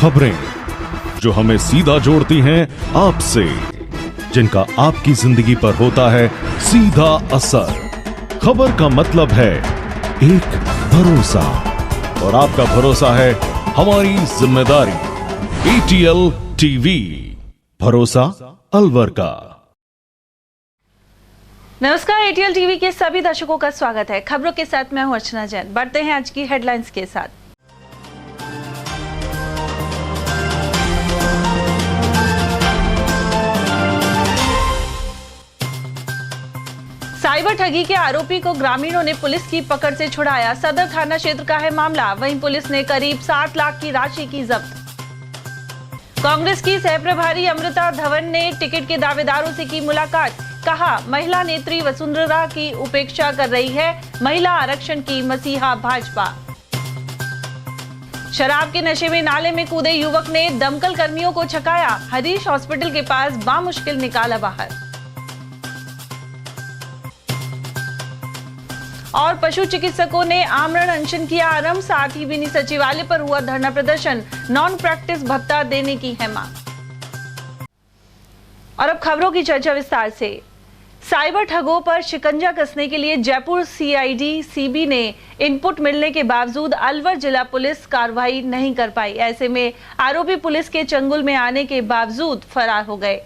खबरें जो हमें सीधा जोड़ती हैं आपसे, जिनका आपकी जिंदगी पर होता है सीधा असर। खबर का मतलब है एक भरोसा, और आपका भरोसा है हमारी जिम्मेदारी। ATL टीवी, भरोसा अलवर का। नमस्कार, ATL टीवी के सभी दर्शकों का स्वागत है। खबरों के साथ मैं हूं अर्चना जैन। बढ़ते हैं आज की हेडलाइंस के साथ। साइबर ठगी के आरोपी को ग्रामीणों ने पुलिस की पकड़ से छुड़ाया। सदर थाना क्षेत्र का है मामला। वहीं पुलिस ने करीब 7 लाख की राशि की जब्त। कांग्रेस की सह प्रभारी अमृता धवन ने टिकट के दावेदारों से की मुलाकात। कहा, महिला नेत्री वसुंधरा की उपेक्षा कर रही है महिला आरक्षण की मसीहा भाजपा। शराब के नशे में नाले में कूदे युवक ने दमकल कर्मियों को छकाया। हरीश हॉस्पिटल के पास बामुश्किल निकाला बाहर। और पशु चिकित्सकों ने आमरण अनशन किया आरंभ। साथ ही मिनी सचिवालय पर हुआ धरना प्रदर्शन। नॉन प्रैक्टिस भत्ता देने की है मांग। और अब खबरों की चर्चा विस्तार से। साइबर ठगों पर शिकंजा कसने के लिए जयपुर CID CB ने इनपुट मिलने के बावजूद अलवर जिला पुलिस कार्रवाई नहीं कर पाई। ऐसे में आरोपी पुलिस के चंगुल में आने के बावजूद फरार हो गए।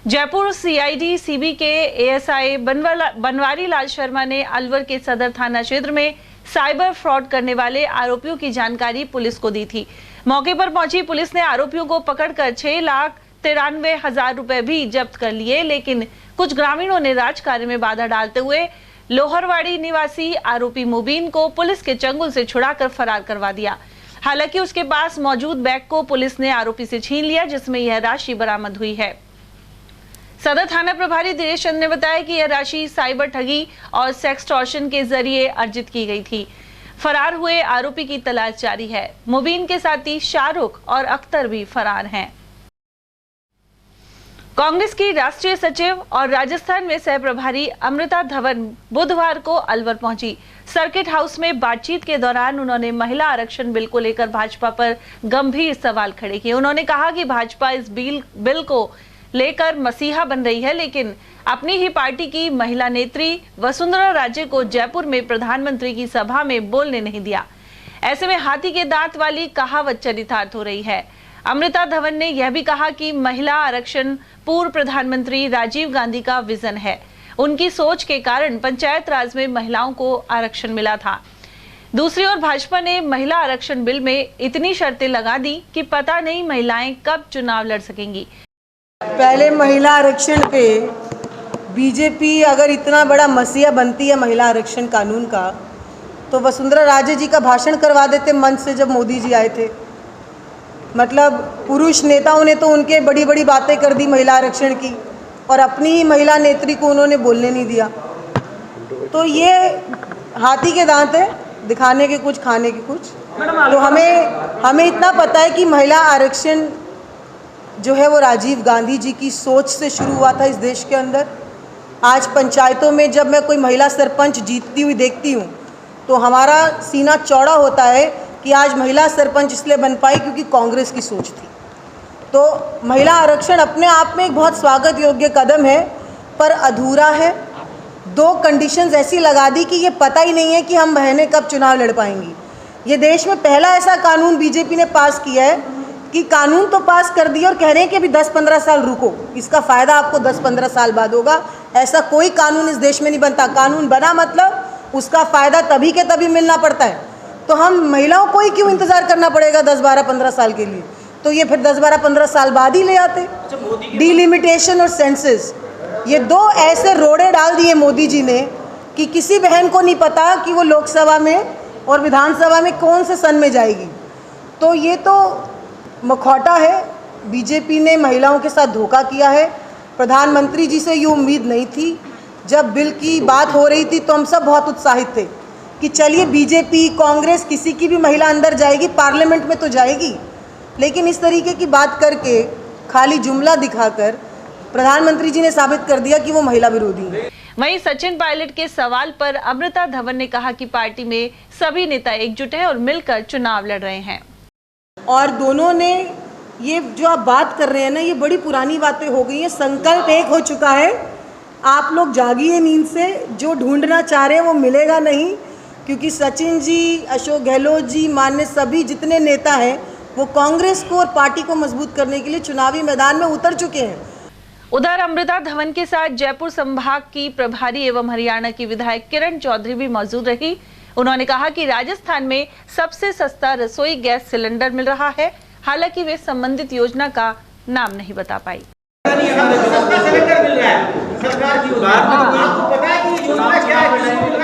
जयपुर CID CB के ASI बनवारी लाल शर्मा ने अलवर के सदर थाना क्षेत्र में साइबर फ्रॉड करने वाले आरोपियों की जानकारी पुलिस को दी थी। मौके पर पहुंची पुलिस ने आरोपियों को पकड़कर 6,93,000 रुपए भी जब्त कर लिए, लेकिन कुछ ग्रामीणों ने राजकार्य में बाधा डालते हुए लोहरवाड़ी निवासी आरोपी मुबीन को पुलिस के चंगुल से छुड़ाकर फरार करवा दिया। हालांकि उसके पास मौजूद बैग को पुलिस ने आरोपी से छीन लिया, जिसमें यह राशि बरामद हुई है। सदर थाना प्रभारी दिनेश चंद ने बताया कि यह राशि साइबर ठगी और सेक्सटॉर्शन के जरिए अर्जित की गई थी। फरार हुए आरोपी की तलाश जारी है। मुबीन के साथी शाहरुख और अख्तर भी फरार हैं। कांग्रेस की राष्ट्रीय सचिव और राजस्थान में सह प्रभारी अमृता धवन बुधवार को अलवर पहुंची। सर्किट हाउस में बातचीत के दौरान उन्होंने महिला आरक्षण बिल को लेकर भाजपा पर गंभीर सवाल खड़े किए। उन्होंने कहा कि भाजपा इस बिल को लेकर मसीहा बन रही है, लेकिन अपनी ही पार्टी की महिला नेत्री वसुंधरा राजे को जयपुर में प्रधानमंत्री की सभा में बोलने नहीं दिया। ऐसे में हाथी के दांत वाली कहावत चरितार्थ हो रही है। अमृता धवन ने यह भी कहा कि महिला आरक्षण पूर्व प्रधानमंत्री राजीव गांधी का विजन है। उनकी सोच के कारण पंचायत राज में महिलाओं को आरक्षण मिला था। दूसरी ओर भाजपा ने महिला आरक्षण बिल में इतनी शर्तें लगा दी कि पता नहीं महिलाएं कब चुनाव लड़ सकेंगी। पहले महिला आरक्षण पे बीजेपी अगर इतना बड़ा मसीहा बनती है महिला आरक्षण कानून का, तो वसुंधरा राजे जी का भाषण करवा देते मंच से जब मोदी जी आए थे। मतलब पुरुष नेताओं ने तो उनके बड़ी बड़ी बातें कर दी महिला आरक्षण की, और अपनी ही महिला नेत्री को उन्होंने बोलने नहीं दिया। तो ये हाथी के दांत है, दिखाने के कुछ, खाने के कुछ। तो हमें इतना पता है कि महिला आरक्षण जो है वो राजीव गांधी जी की सोच से शुरू हुआ था इस देश के अंदर। आज पंचायतों में जब मैं कोई महिला सरपंच जीतती हुई देखती हूँ तो हमारा सीना चौड़ा होता है कि आज महिला सरपंच इसलिए बन पाई क्योंकि कांग्रेस की सोच थी। तो महिला आरक्षण अपने आप में एक बहुत स्वागत योग्य कदम है, पर अधूरा है। 2 कंडीशंस ऐसी लगा दी कि ये पता ही नहीं है कि हम बहनें कब चुनाव लड़ पाएंगी। ये देश में पहला ऐसा कानून बीजेपी ने पास किया है कि कानून तो पास कर दिया और कह रहे हैं कि अभी 10-15 साल रुको, इसका फ़ायदा आपको 10-15 साल बाद होगा। ऐसा कोई कानून इस देश में नहीं बनता। कानून बना मतलब उसका फ़ायदा तभी के तभी मिलना पड़ता है। तो हम महिलाओं को ही क्यों इंतज़ार करना पड़ेगा 10-12-15 साल के लिए? तो ये फिर 10-12-15 साल बाद ही ले आते। डिलिमिटेशन और सेंसस, ये 2 ऐसे रोड़े डाल दिए मोदी जी ने कि किसी बहन को नहीं पता कि वो लोकसभा में और विधानसभा में कौन से सन में जाएगी। तो ये तो मखौटा है। बीजेपी ने महिलाओं के साथ धोखा किया है। प्रधानमंत्री जी से ये उम्मीद नहीं थी। जब बिल की बात हो रही थी तो हम सब बहुत उत्साहित थे कि चलिए बीजेपी, कांग्रेस, किसी की भी महिला अंदर जाएगी, पार्लियामेंट में तो जाएगी। लेकिन इस तरीके की बात करके, खाली जुमला दिखाकर प्रधानमंत्री जी ने साबित कर दिया कि वो महिला विरोधी है। वहीं सचिन पायलट के सवाल पर अमृता धवन ने कहा कि पार्टी में सभी नेता एकजुट हैं और मिलकर चुनाव लड़ रहे हैं। और दोनों ने ये जो आप बात कर रहे हैं ना, ये बड़ी पुरानी बातें हो गई हैं। संकल्प एक हो चुका है, आप लोग जागिए नींद से। जो ढूंढना चाह रहे हैं वो मिलेगा नहीं, क्योंकि सचिन जी, अशोक गहलोत जी, मान्य सभी जितने नेता हैं वो कांग्रेस को और पार्टी को मजबूत करने के लिए चुनावी मैदान में उतर चुके हैं। उधर अमृता धवन के साथ जयपुर संभाग की प्रभारी एवं हरियाणा की विधायक किरण चौधरी भी मौजूद रही। उन्होंने कहा कि राजस्थान में सबसे सस्ता रसोई गैस सिलेंडर मिल रहा है। हालांकि वे संबंधित योजना का नाम नहीं बता पाई।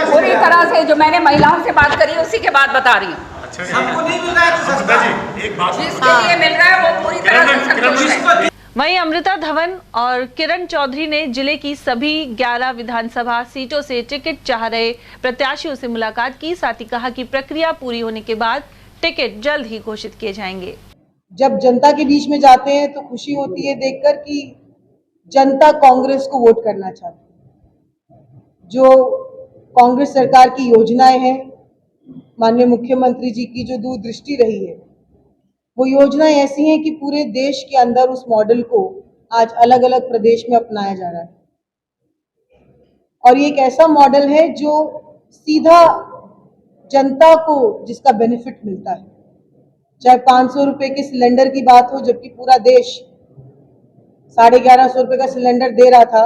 पूरी तरह से जो मैंने महिलाओं से बात करी उसी के बाद बता रही हूँ। सबको नहीं मिल रहा है तो सस्ता जी, एक बात जिसके लिए मिल रहा है वो पूरी तरह से संतुष्ट है। वहीं अमृता धवन और किरण चौधरी ने जिले की सभी 11 विधानसभा सीटों से टिकट चाह रहे प्रत्याशियों से मुलाकात की। साथ ही कहा कि प्रक्रिया पूरी होने के बाद टिकट जल्द ही घोषित किए जाएंगे। जब जनता के बीच में जाते हैं तो खुशी होती है देखकर कि जनता कांग्रेस को वोट करना चाहती है। जो कांग्रेस सरकार की योजनाएं हैं, माननीय मुख्यमंत्री जी की जो दूरदृष्टि रही है, वो योजनाएं ऐसी हैं कि पूरे देश के अंदर उस मॉडल को आज अलग अलग प्रदेश में अपनाया जा रहा है। और ये एक ऐसा मॉडल है जो सीधा जनता को जिसका बेनिफिट मिलता है। चाहे 500 रुपए के सिलेंडर की बात हो, जबकि पूरा देश 1150 रुपए का सिलेंडर दे रहा था,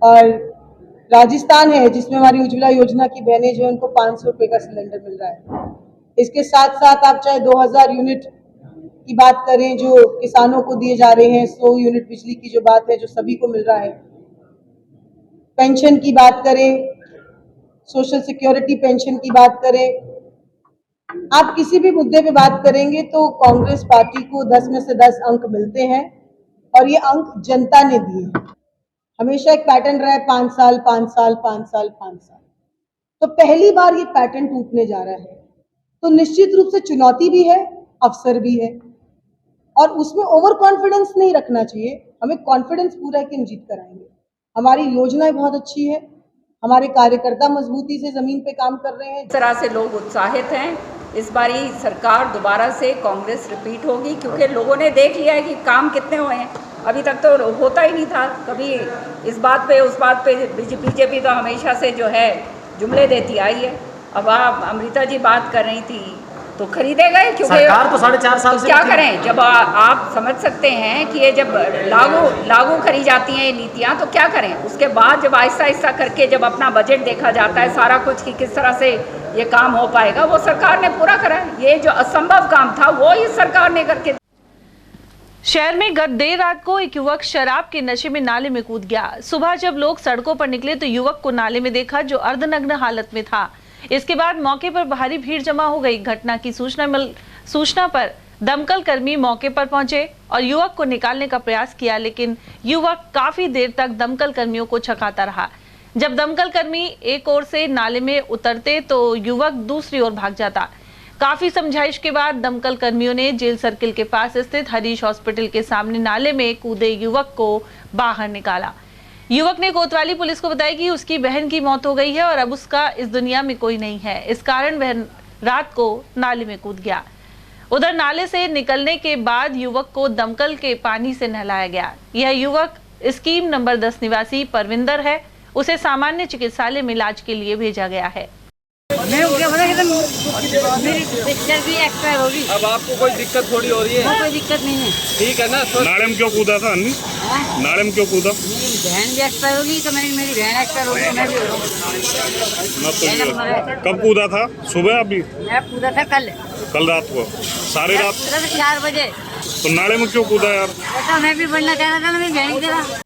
और राजस्थान है जिसमें हमारी उज्ज्वला योजना की बहनें जो उनको 500 रुपए का सिलेंडर मिल रहा है। इसके साथ साथ आप चाहे 2000 यूनिट की बात करें जो किसानों को दिए जा रहे हैं, 100 यूनिट बिजली की जो बात है जो सभी को मिल रहा है, पेंशन की बात करें, सोशल सिक्योरिटी पेंशन की बात करें, आप किसी भी मुद्दे पे बात करेंगे तो कांग्रेस पार्टी को 10 में से 10 अंक मिलते हैं, और ये अंक जनता ने दिए। हमेशा एक पैटर्न रहा है 5 साल 5 साल 5 साल 5 साल, तो पहली बार ये पैटर्न टूटने जा रहा है। तो निश्चित रूप से चुनौती भी है, अवसर भी है, और उसमें ओवर कॉन्फिडेंस नहीं रखना चाहिए। हमें कॉन्फिडेंस पूरा है कि हम जीत कर आएंगे। हमारी योजनाएं बहुत अच्छी है, हमारे कार्यकर्ता मजबूती से जमीन पे काम कर रहे हैं। इस तरह से लोग उत्साहित हैं। इस बारी सरकार दोबारा से कांग्रेस रिपीट होगी, क्योंकि लोगों ने देख लिया है कि काम कितने हुए हैं। अभी तक तो होता ही नहीं था, कभी इस बात पे उस बात पे बीजेपी तो हमेशा से जो है जुमले देती आई है। अब आप अमृता जी बात कर रही थी तो खरीदे गए, क्योंकि सरकार तो 4.5 साल से क्या करें। जब आप समझ सकते हैं कि ये जब लागू करी जाती हैं ये नीतियाँ, तो क्या करें। उसके बाद जब आहिस्ता आहिस्ता करके जब अपना बजट देखा जाता है सारा कुछ कि किस तरह से ये काम हो पाएगा, वो सरकार ने पूरा करा। ये जो असंभव काम था वो इस सरकार ने करके। शहर में गत देर रात को एक युवक शराब के नशे में नाले में कूद गया। सुबह जब लोग सड़कों पर निकले तो युवक को नाले में देखा जो अर्धनग्न हालत में था। इसके बाद मौके पर भारी भीड़ जमा हो गई। घटना की सूचना पर दमकल कर्मी मौके पर पहुंचे और युवक को निकालने का प्रयास किया, लेकिन युवक काफी देर तक दमकल कर्मियों को छकाता रहा। जब दमकल कर्मी एक ओर से नाले में उतरते तो युवक दूसरी ओर भाग जाता। काफी समझाइश के बाद दमकल कर्मियों ने जेल सर्किल के पास स्थित हरीश हॉस्पिटल के सामने नाले में कूदे युवक को बाहर निकाला। युवक ने कोतवाली पुलिस को बताया कि उसकी बहन की मौत हो गई है और अब उसका इस दुनिया में कोई नहीं है। इस कारण वह रात को नाले में कूद गया। उधर नाले से निकलने के बाद युवक को दमकल के पानी से नहलाया गया। यह युवक स्कीम नंबर 10 निवासी परविंदर है। उसे सामान्य चिकित्सालय में इलाज के लिए भेजा गया है। मेरी पिक्चर भी एक्सपायर होगी। अब आपको कोई दिक्कत थोड़ी हो रही है? कोई दिक्कत नहीं है, ठीक है ना। नाले में क्यों कूदा था? नाले में क्यों कूदा? मेरी बहन भी एक्सपायर होगी तो मेरी बहन एक्सपायर होगी तो मैं भी कब कूदा था? सुबह? अभी मैं कूदा था कल रात को। सारी रात 4 बजे। तो नाले में क्यों कूदा यार? ऐसा मैं भी बनना चाह रहा था, मेरी बहन की तरह।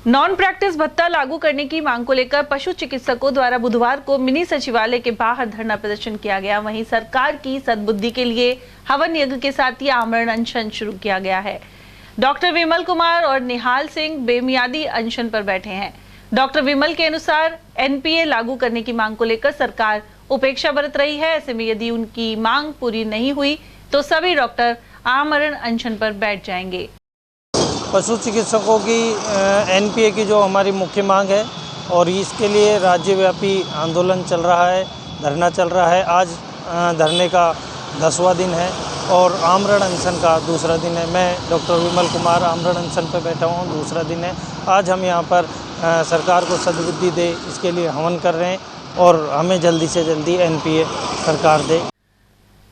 नॉन प्रैक्टिस भत्ता लागू करने की मांग को लेकर पशु चिकित्सकों द्वारा बुधवार को मिनी सचिवालय के बाहर धरना प्रदर्शन किया गया। वहीं सरकार की सद्बुद्धि के लिए हवन यज्ञ के साथ ही आमरण अनशन शुरू किया गया है। डॉक्टर विमल कुमार और निहाल सिंह बेमियादी अनशन पर बैठे हैं। डॉक्टर विमल के अनुसार एनपीए लागू करने की मांग को लेकर सरकार उपेक्षा बरत रही है। ऐसे में यदि उनकी मांग पूरी नहीं हुई तो सभी डॉक्टर आमरण अनशन पर बैठ जाएंगे। पशु चिकित्सकों की एनपीए की जो हमारी मुख्य मांग है और इसके लिए राज्यव्यापी आंदोलन चल रहा है, धरना चल रहा है। आज धरने का 10वां दिन है। और आमरण अनशन का दूसरा दिन है। मैं डॉक्टर विमल कुमार आमरण अनशन पर बैठा हूँ, दूसरा दिन है। आज हम यहाँ पर सरकार को सद्बुद्धि दे इसके लिए हवन कर रहे हैं और हमें जल्दी से जल्दी NPA सरकार दे।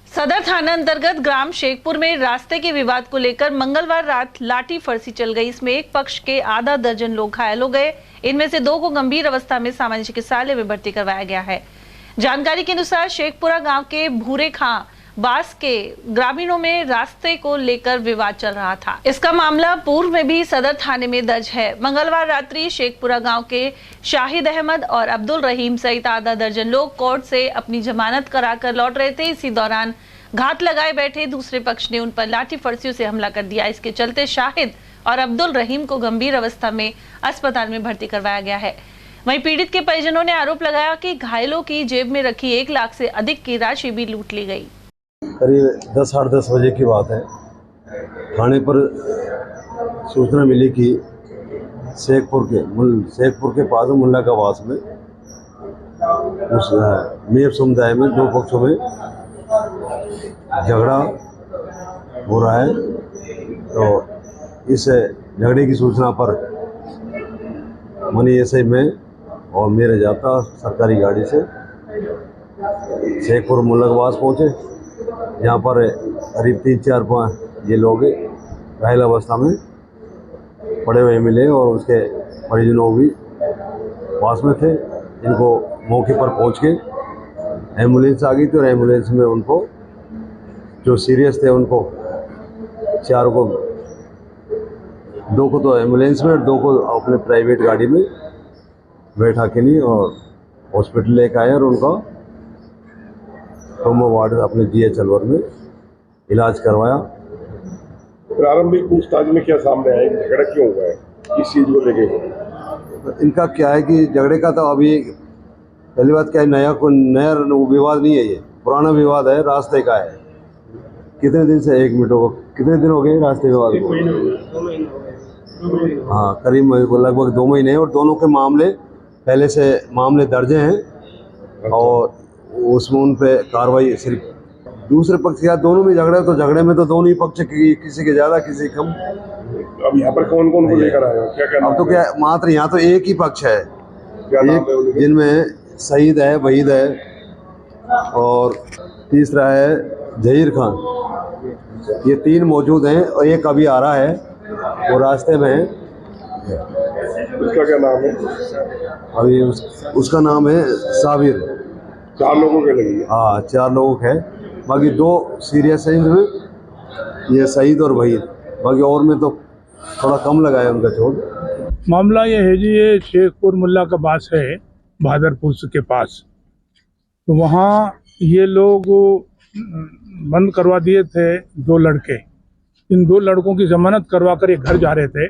सदर थाना अंतर्गत ग्राम शेखपुर में रास्ते के विवाद को लेकर मंगलवार रात लाठी फरसी चल गई। इसमें एक पक्ष के आधा दर्जन लोग घायल हो गए। इनमें से 2 को गंभीर अवस्था में सामान्य चिकित्सालय में भर्ती करवाया गया है। जानकारी के अनुसार शेखपुरा गांव के भूरे खां बास के ग्रामीणों में रास्ते को लेकर विवाद चल रहा था। इसका मामला पूर्व में भी सदर थाने में दर्ज है। मंगलवार रात्रि शेखपुरा गांव के शाहिद अहमद और अब्दुल रहीम सहित आधा दर्जन लोग कोर्ट से अपनी जमानत कराकर लौट रहे थे। इसी दौरान घात लगाए बैठे दूसरे पक्ष ने उन पर लाठी फरसियों से हमला कर दिया। इसके चलते शाहिद और अब्दुल रहीम को गंभीर अवस्था में अस्पताल में भर्ती करवाया गया है। वहीं पीड़ित के परिजनों ने आरोप लगाया कि घायलों की जेब में रखी 1 लाख से अधिक की राशि भी लूट ली गई। करीब 10 साढ़े 10 बजे की बात है। थाने पर सूचना मिली कि शेखपुर के पास मुल्ला का वास में उस मेब समुदाय में 2 पक्षों में झगड़ा हो रहा है। तो इस झगड़े की सूचना पर मनी एसआई में और मेरे जाता सरकारी गाड़ी से शेखपुर मुल्ला का वास पहुँचे। यहाँ पर करीब 3, 4, 5 ये लोग घायल अवस्था में पड़े हुए मिले और उसके परिजनों भी पास में थे। इनको मौके पर पहुँच के एम्बुलेंस आ गई थी और एम्बुलेंस में उनको जो सीरियस थे उनको 4 को 2 को तो एम्बुलेंस में और 2 को अपने प्राइवेट गाड़ी में बैठा के नहीं और हॉस्पिटल लेकर आए और उनका ट्रॉमा वार्ड अपने GH अलवर में इलाज करवाया। प्रारंभिक पूछताछ में क्या सामने आया, झगड़ा क्यों हुआ है, किस चीज को लेके? इनका क्या है कि झगड़े का तो अभी पहली बात क्या है, नया विवाद नहीं है, ये पुराना विवाद है, रास्ते का है। कितने दिन से 1 मिनट हो कितने दिन हो गए रास्ते विवाद को? हाँ, करीब लगभग 2 महीने और दोनों के मामले पहले से मामले दर्ज हैं और उसमें उन पे कार्रवाई सिर्फ दूसरे पक्ष के साथ दोनों में झगड़ा है तो झगड़े में तो दोनों ही पक्ष किसी के ज्यादा किसी कम। अब यहाँ पर कौन कौन को लेकर आए हो, क्या क्या? अब तो क्या मात्र यहाँ तो एक ही पक्ष है, जिनमें सईद है, वहीद है और तीसरा है जहीर खान। ये 3 मौजूद हैं और एक अभी आ रहा है, वो रास्ते में है। उसका क्या नाम है? अभी उसका नाम है साबिर। 4 लोगों के लगी है? हाँ, 4 लोगों के है, बाकी 2 सीरियस है इनमें, ये सईद और वहीद। बाकी और में तो थोड़ा कम लगा है उनका चोट। मामला ये है जी, ये शेखपुर मुल्ला का बास है बहादुरपुर के पास। तो वहाँ ये लोग बंद करवा दिए थे 2 लड़के। इन 2 लड़कों की जमानत करवा कर ये घर जा रहे थे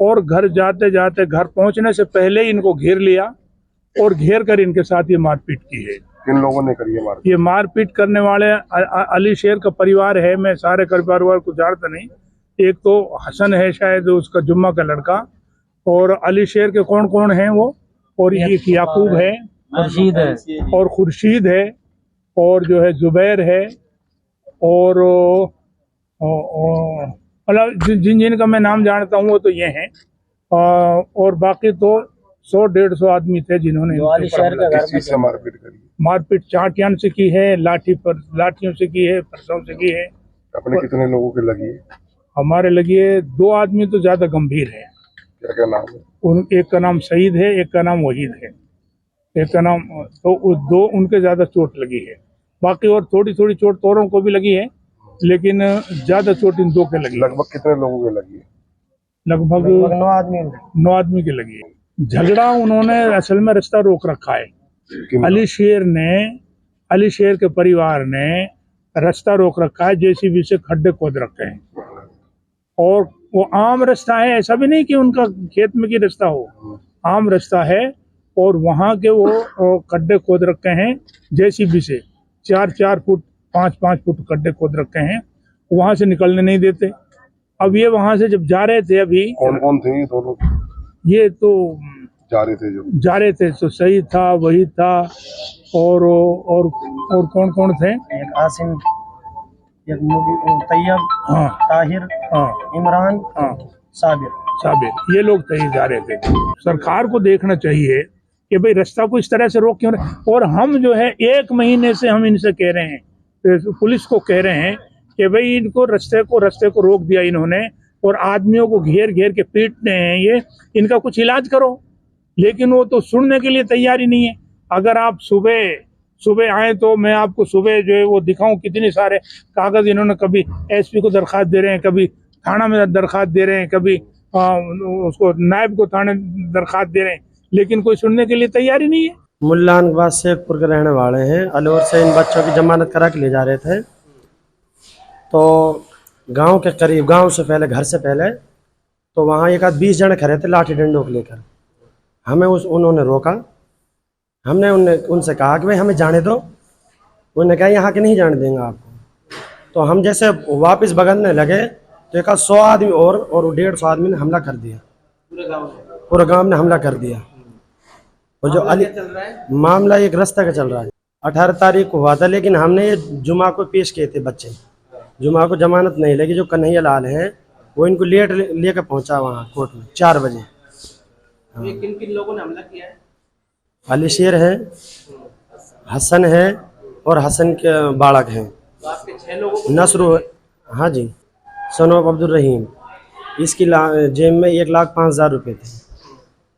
और घर जाते जाते घर पहुंचने से पहले ही इनको घेर लिया और घेर कर इनके साथ ये मारपीट की है। किन लोगों ने करी है मारपीट? ये मारपीट करने वाले अली शेर का परिवार है, मैं सारे परिवार को जानता नहीं। एक तो हसन है शायद उसका जुम्मा का लड़का, और अली शेर के कौन कौन हैं वो, और एक याकूब है, खुर्शीद है और खुर्शीद है और जो है जुबैर है और जिन जिन का मैं नाम जानता हूँ वो तो ये हैं। और बाकी तो 100-150 आदमी थे जिन्होंने मारपीट करी। मारपीट चाटियान से की है, लाठियों से की है, परसों से की है। अपने कितने लोगों के लगी है? हमारे लगी है 2 आदमी तो ज्यादा गंभीर है। क्या क्या नाम है? एक का नाम सईद है, एक का नाम वहीद है, एक का नाम तो 2 उनके ज्यादा चोट लगी है। बाकी और थोड़ी थोड़ी चोट तोरों को भी लगी है, लेकिन ज्यादा चोट इन 2 के लगी। लगभग कितने लोगों के लगी है? लगभग 9 आदमी के लगी है। झगड़ा उन्होंने असल में रास्ता रोक रखा है। अली शेर के परिवार ने रास्ता रोक रखा है, जेसीबी से खड्डे खोद रखे हैं और वो आम रास्ता है, ऐसा भी नहीं कि उनका खेत में की रास्ता हो, आम रास्ता है और वहाँ के वो खड्डे खोद रखे हैं जेसीबी से, 4-4 फुट 5-5 फुट खड्डे खोद रखे हैं, वहाँ से निकलने नहीं देते। अब ये वहाँ से जब जा रहे थे, अभी कौन कौन थे ये दोनों? ये तो जा रहे थे तो सही था, वही था और कौन कौन थे? एक तैयब, हाँ ताहिर, हाँ इमरान, हाँ साबिर, ये लोग कहीं जा रहे थे। सरकार को देखना चाहिए कि भाई रास्ता को इस तरह से रोक क्यों रहे। और हम जो है 1 महीने से हम इनसे कह रहे हैं, तो पुलिस को कह रहे हैं कि भाई इनको रास्ते को रोक दिया इन्होंने और आदमियों को घेर घेर के पीटते हैं, ये इनका कुछ इलाज करो। लेकिन वो तो सुनने के लिए तैयार ही नहीं है। अगर आप सुबह आए तो मैं आपको सुबह जो है वो दिखाऊं कितने सारे कागज इन्होंने, कभी एसपी को दरखास्त दे रहे हैं, कभी थाना में दरखास्त दे रहे हैं, कभी उसको नायब को थाने दरखास्त दे रहे हैं, लेकिन कोई सुनने के लिए तैयार ही नहीं है। मुल्लानबाद शेखपुर के रहने वाले हैं। अलवर से इन बच्चों की जमानत करा के ले जा रहे थे, तो गांव के करीब, गांव से पहले, घर से पहले, तो वहाँ एक आध 20 जने खड़े थे लाठी डंडों को लेकर। हमें उन्होंने रोका। हमने उनसे कहा कि भाई हमें जाने दो। उन्होंने कहा यहाँ के नहीं जाने देंगे आपको। तो हम जैसे वापस भगने लगे तो एक 100 आदमी और 150 आदमी ने हमला कर दिया। पूरे गांव ने हमला कर दिया। और जो मामला एक रास्ते का चल रहा है। 18 तारीख को हुआ था, लेकिन हमने ये जुमा को पेश किए थे बच्चे। जुमा को जमानत नहीं लगी। जो कन्हैया लाल हैं वो इनको लेट लेकर पहुंचा वहाँ कोर्ट में 4 बजे। किन लोगों ने हमला किया है? अली शेर है, हसन है और हसन के बालक हैं। तो आपके 6 लोगों को नसरू, हाँ जी, सनोब अब्दुल रहीम। इसकी जेब में 1,05,000 रुपये थे।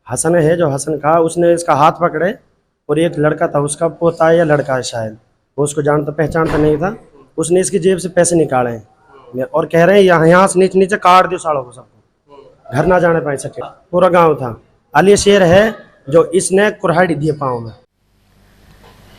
हसन है, जो हसन का, उसने इसका हाथ पकड़े और एक लड़का था, उसका पोता या लड़का है शायद, वो उसको पहचानता नहीं था। उसने इसकी जेब से पैसे निकाले और कह रहे हैं यहाँ से नीचे काट दो सालों को, सबको घर ना जाने पाए सके। पूरा गांव था। अली शेर है जो इसने कुल्हाड़ी दिए पाँव में।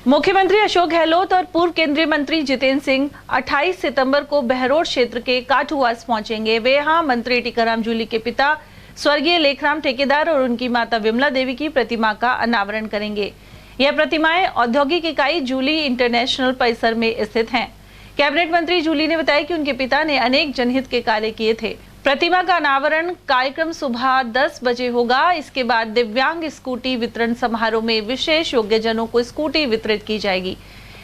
मुख्यमंत्री अशोक गहलोत और पूर्व केंद्रीय मंत्री जितेंद्र सिंह 28 सितंबर को बहरोड क्षेत्र के काठुआस पहुंचेंगे। वे यहां मंत्री टीकाराम जूली के पिता स्वर्गीय लेखराम ठेकेदार और उनकी माता विमला देवी की प्रतिमा का अनावरण करेंगे। यह प्रतिमाएं औद्योगिक इकाई जूली इंटरनेशनल परिसर में स्थित हैं। कैबिनेट मंत्री जूली ने बताया कि उनके पिता ने अनेक जनहित के कार्य किए थे। प्रतिमा का अनावरण कार्यक्रम सुबह 10 बजे होगा। इसके बाद दिव्यांग स्कूटी वितरण समारोह में विशेष योग्यजनों को स्कूटी वितरित की जाएगी।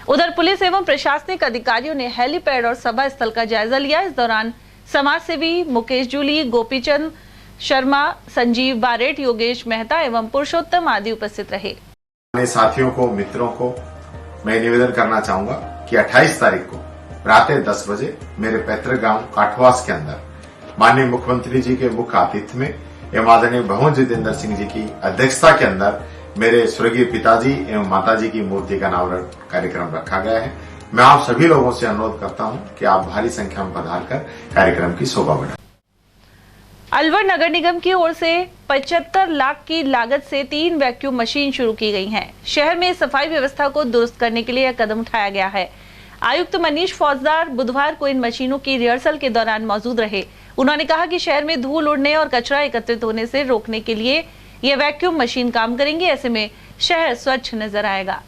उधर पुलिस एवं प्रशासनिक अधिकारियों ने हेलीपैड और सभा स्थल का जायजा लिया। इस दौरान समाज सेवी मुकेश जूली, गोपीचंद शर्मा, संजीव बारेट, योगेश मेहता एवं पुरुषोत्तम आदि उपस्थित रहे। अपने साथियों को, मित्रों को मैं निवेदन करना चाहूंगा कि 28 तारीख को प्रातः 10 बजे मेरे पैतृक गांव काठवास के अंदर माननीय मुख्यमंत्री जी के मुख्य आतिथ्य में एवं आदरणीय भवन जितेंद्र सिंह जी की अध्यक्षता के अंदर मेरे स्वर्गीय पिताजी एवं माताजी की मूर्ति का अनावरण कार्यक्रम रखा गया है। मैं आप सभी लोगों से अनुरोध करता हूं कि आप भारी संख्या में पधार कर कार्यक्रम की शोभा बढ़ाएं। अलवर नगर निगम की ओर से 75 लाख की लागत से 3 वैक्यूम मशीन शुरू की गई हैं। शहर में सफाई व्यवस्था को दुरुस्त करने के लिए यह कदम उठाया गया है। आयुक्त मनीष फौजदार बुधवार को इन मशीनों की रिहर्सल के दौरान मौजूद रहे। उन्होंने कहा कि शहर में धूल उड़ने और कचरा एकत्रित होने से रोकने के लिए ये वैक्यूम मशीन काम करेंगे। ऐसे में शहर स्वच्छ नजर आएगा।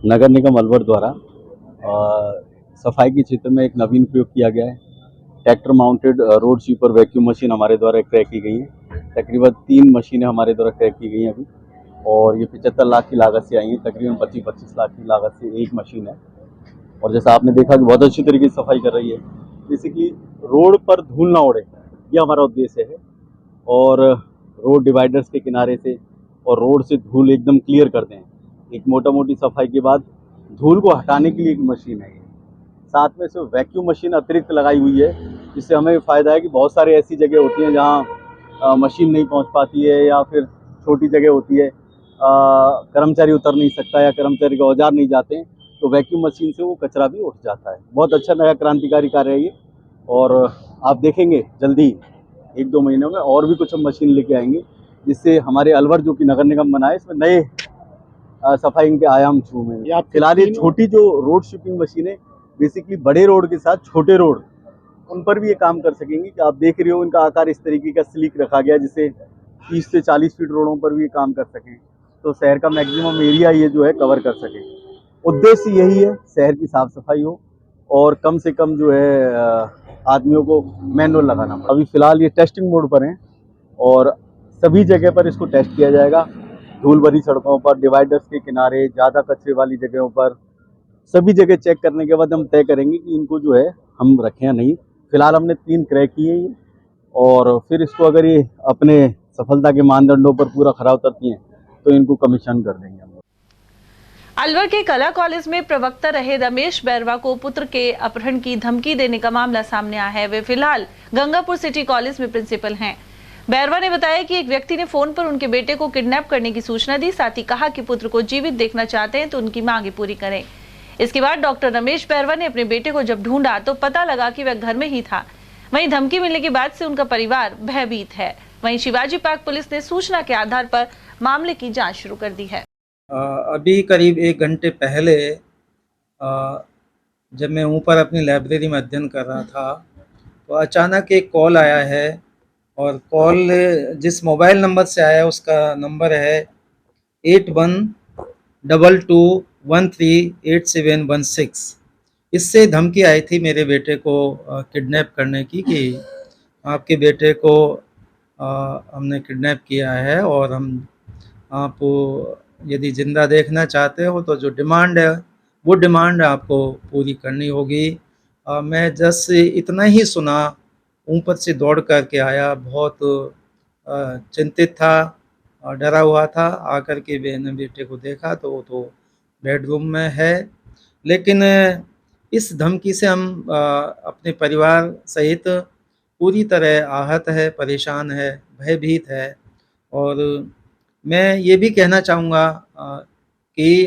नगर निगम अलवर द्वारा सफाई के क्षेत्र में एक नवीन प्रयोग किया गया है। Tractor mounted road sweeper vacuum machine हमारे द्वारा क्रय की गई है। तकरीबन 3 मशीनें हमारे द्वारा क्रय की गई हैं अभी, और ये 75 लाख की लागत से आई हैं। तकरीबन 25-25 लाख की लागत से एक मशीन है, और जैसा आपने देखा कि बहुत अच्छी तरीके से सफाई कर रही है। बेसिकली रोड पर धूल ना उड़े, ये हमारा उद्देश्य है। और रोड डिवाइडर्स के किनारे से और रोड से धूल एकदम क्लियर करते हैं। एक मोटी सफाई के बाद धूल को हटाने के लिए एक मशीन है। साथ में से वैक्यूम मशीन अतिरिक्त लगाई हुई है, जिससे हमें फ़ायदा है कि बहुत सारी ऐसी जगह होती हैं जहाँ मशीन नहीं पहुँच पाती है, या फिर छोटी जगह होती है, कर्मचारी उतर नहीं सकता या कर्मचारी के औजार नहीं जाते हैं, तो वैक्यूम मशीन से वो कचरा भी उठ जाता है। बहुत अच्छा नया क्रांतिकारी कार्य है ये, और आप देखेंगे जल्दी 1-2 महीनों में और भी कुछ हम मशीन लेके आएंगे, जिससे हमारे अलवर जो कि नगर निगम बनाए, इसमें नए सफाई के आयाम छू में। फिलहाल ये छोटी जो रोड स्वीपिंग मशीनें बेसिकली बड़े रोड के साथ छोटे रोड उन पर भी ये काम कर सकेंगी। कि आप देख रहे हो इनका आकार इस तरीके का स्लीक रखा गया, जिससे 30 से 40 फीट रोडों पर भी ये काम कर सकें, तो शहर का मैक्सिमम एरिया ये जो है कवर कर सके। उद्देश्य यही है, शहर की साफ सफाई हो और कम से कम जो है आदमियों को मैनुअल लगाना। अभी फिलहाल ये टेस्टिंग मोड पर हैं, और सभी जगह पर इसको टेस्ट किया जाएगा। धूल भरी सड़कों पर, डिवाइडर्स के किनारे, ज़्यादा कचरे वाली जगहों पर, सभी जगह चेक करने के बाद हम तय करेंगे कि इनको जो है हम रखें या नहीं। फिलहाल हमने 3 क्रय किए हैं और फिर इसको अगर ये अपने सफलता के मानदंडों पर पूरा खरा उतरती हैं तो इनको कमीशन कर देंगे हम। अलवर के कला कॉलेज में प्रवक्ता रहे रमेश बैरवा को पुत्र के अपहरण की धमकी देने का मामला सामने आया है। वे फिलहाल गंगापुर सिटी कॉलेज में प्रिंसिपल हैं। बैरवा ने बताया कि एक व्यक्ति ने फोन पर उनके बेटे को किडनैप करने की सूचना दी, साथ ही कहा कि पुत्र को जीवित देखना चाहते हैं तो उनकी मांगे पूरी करें। इसके बाद डॉक्टर रमेश बैरवा ने अपने बेटे को जब ढूंढा तो पता लगा कि वह घर में ही था। वहीं धमकी मिलने के बाद से उनका परिवार भयभीत है। वहीं शिवाजी पार्क पुलिस ने सूचना के आधार पर मामले की जांच शुरू कर दी है। अभी करीब 1 घंटे पहले जब मैं ऊपर अपनी लाइब्रेरी में अध्ययन कर रहा था तो अचानक एक कॉल आया है और कॉल जिस मोबाइल नंबर से आया उसका नंबर है 8122138716। इससे धमकी आई थी मेरे बेटे को किडनैप करने की कि आपके बेटे को हमने किडनैप किया है और हम आप यदि ज़िंदा देखना चाहते हो तो जो डिमांड है वो डिमांड आपको पूरी करनी होगी। मैं जस्ट इतना ही सुना, ऊपर से दौड़ करके आया, बहुत चिंतित था और डरा हुआ था। आकर के मैंने बेटे को देखा तो वो तो बेडरूम में है, लेकिन इस धमकी से हम अपने परिवार सहित पूरी तरह आहत है, परेशान है, भयभीत है। और मैं ये भी कहना चाहूँगा कि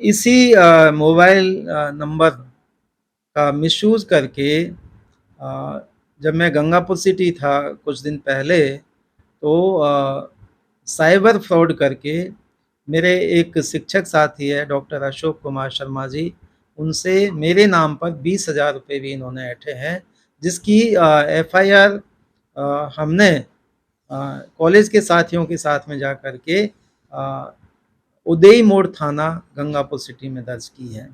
इसी मोबाइल नंबर का मिसयूज़ करके जब मैं गंगापुर सिटी था कुछ दिन पहले तो साइबर फ्रॉड करके मेरे एक शिक्षक साथी है डॉक्टर अशोक कुमार शर्मा जी, उनसे मेरे नाम पर 20,000 रुपये भी इन्होंने ऐंठे हैं, जिसकी FIR हमने कॉलेज के साथियों के साथ में जा कर के उदय मोड़ थाना गंगापुर सिटी में दर्ज की है।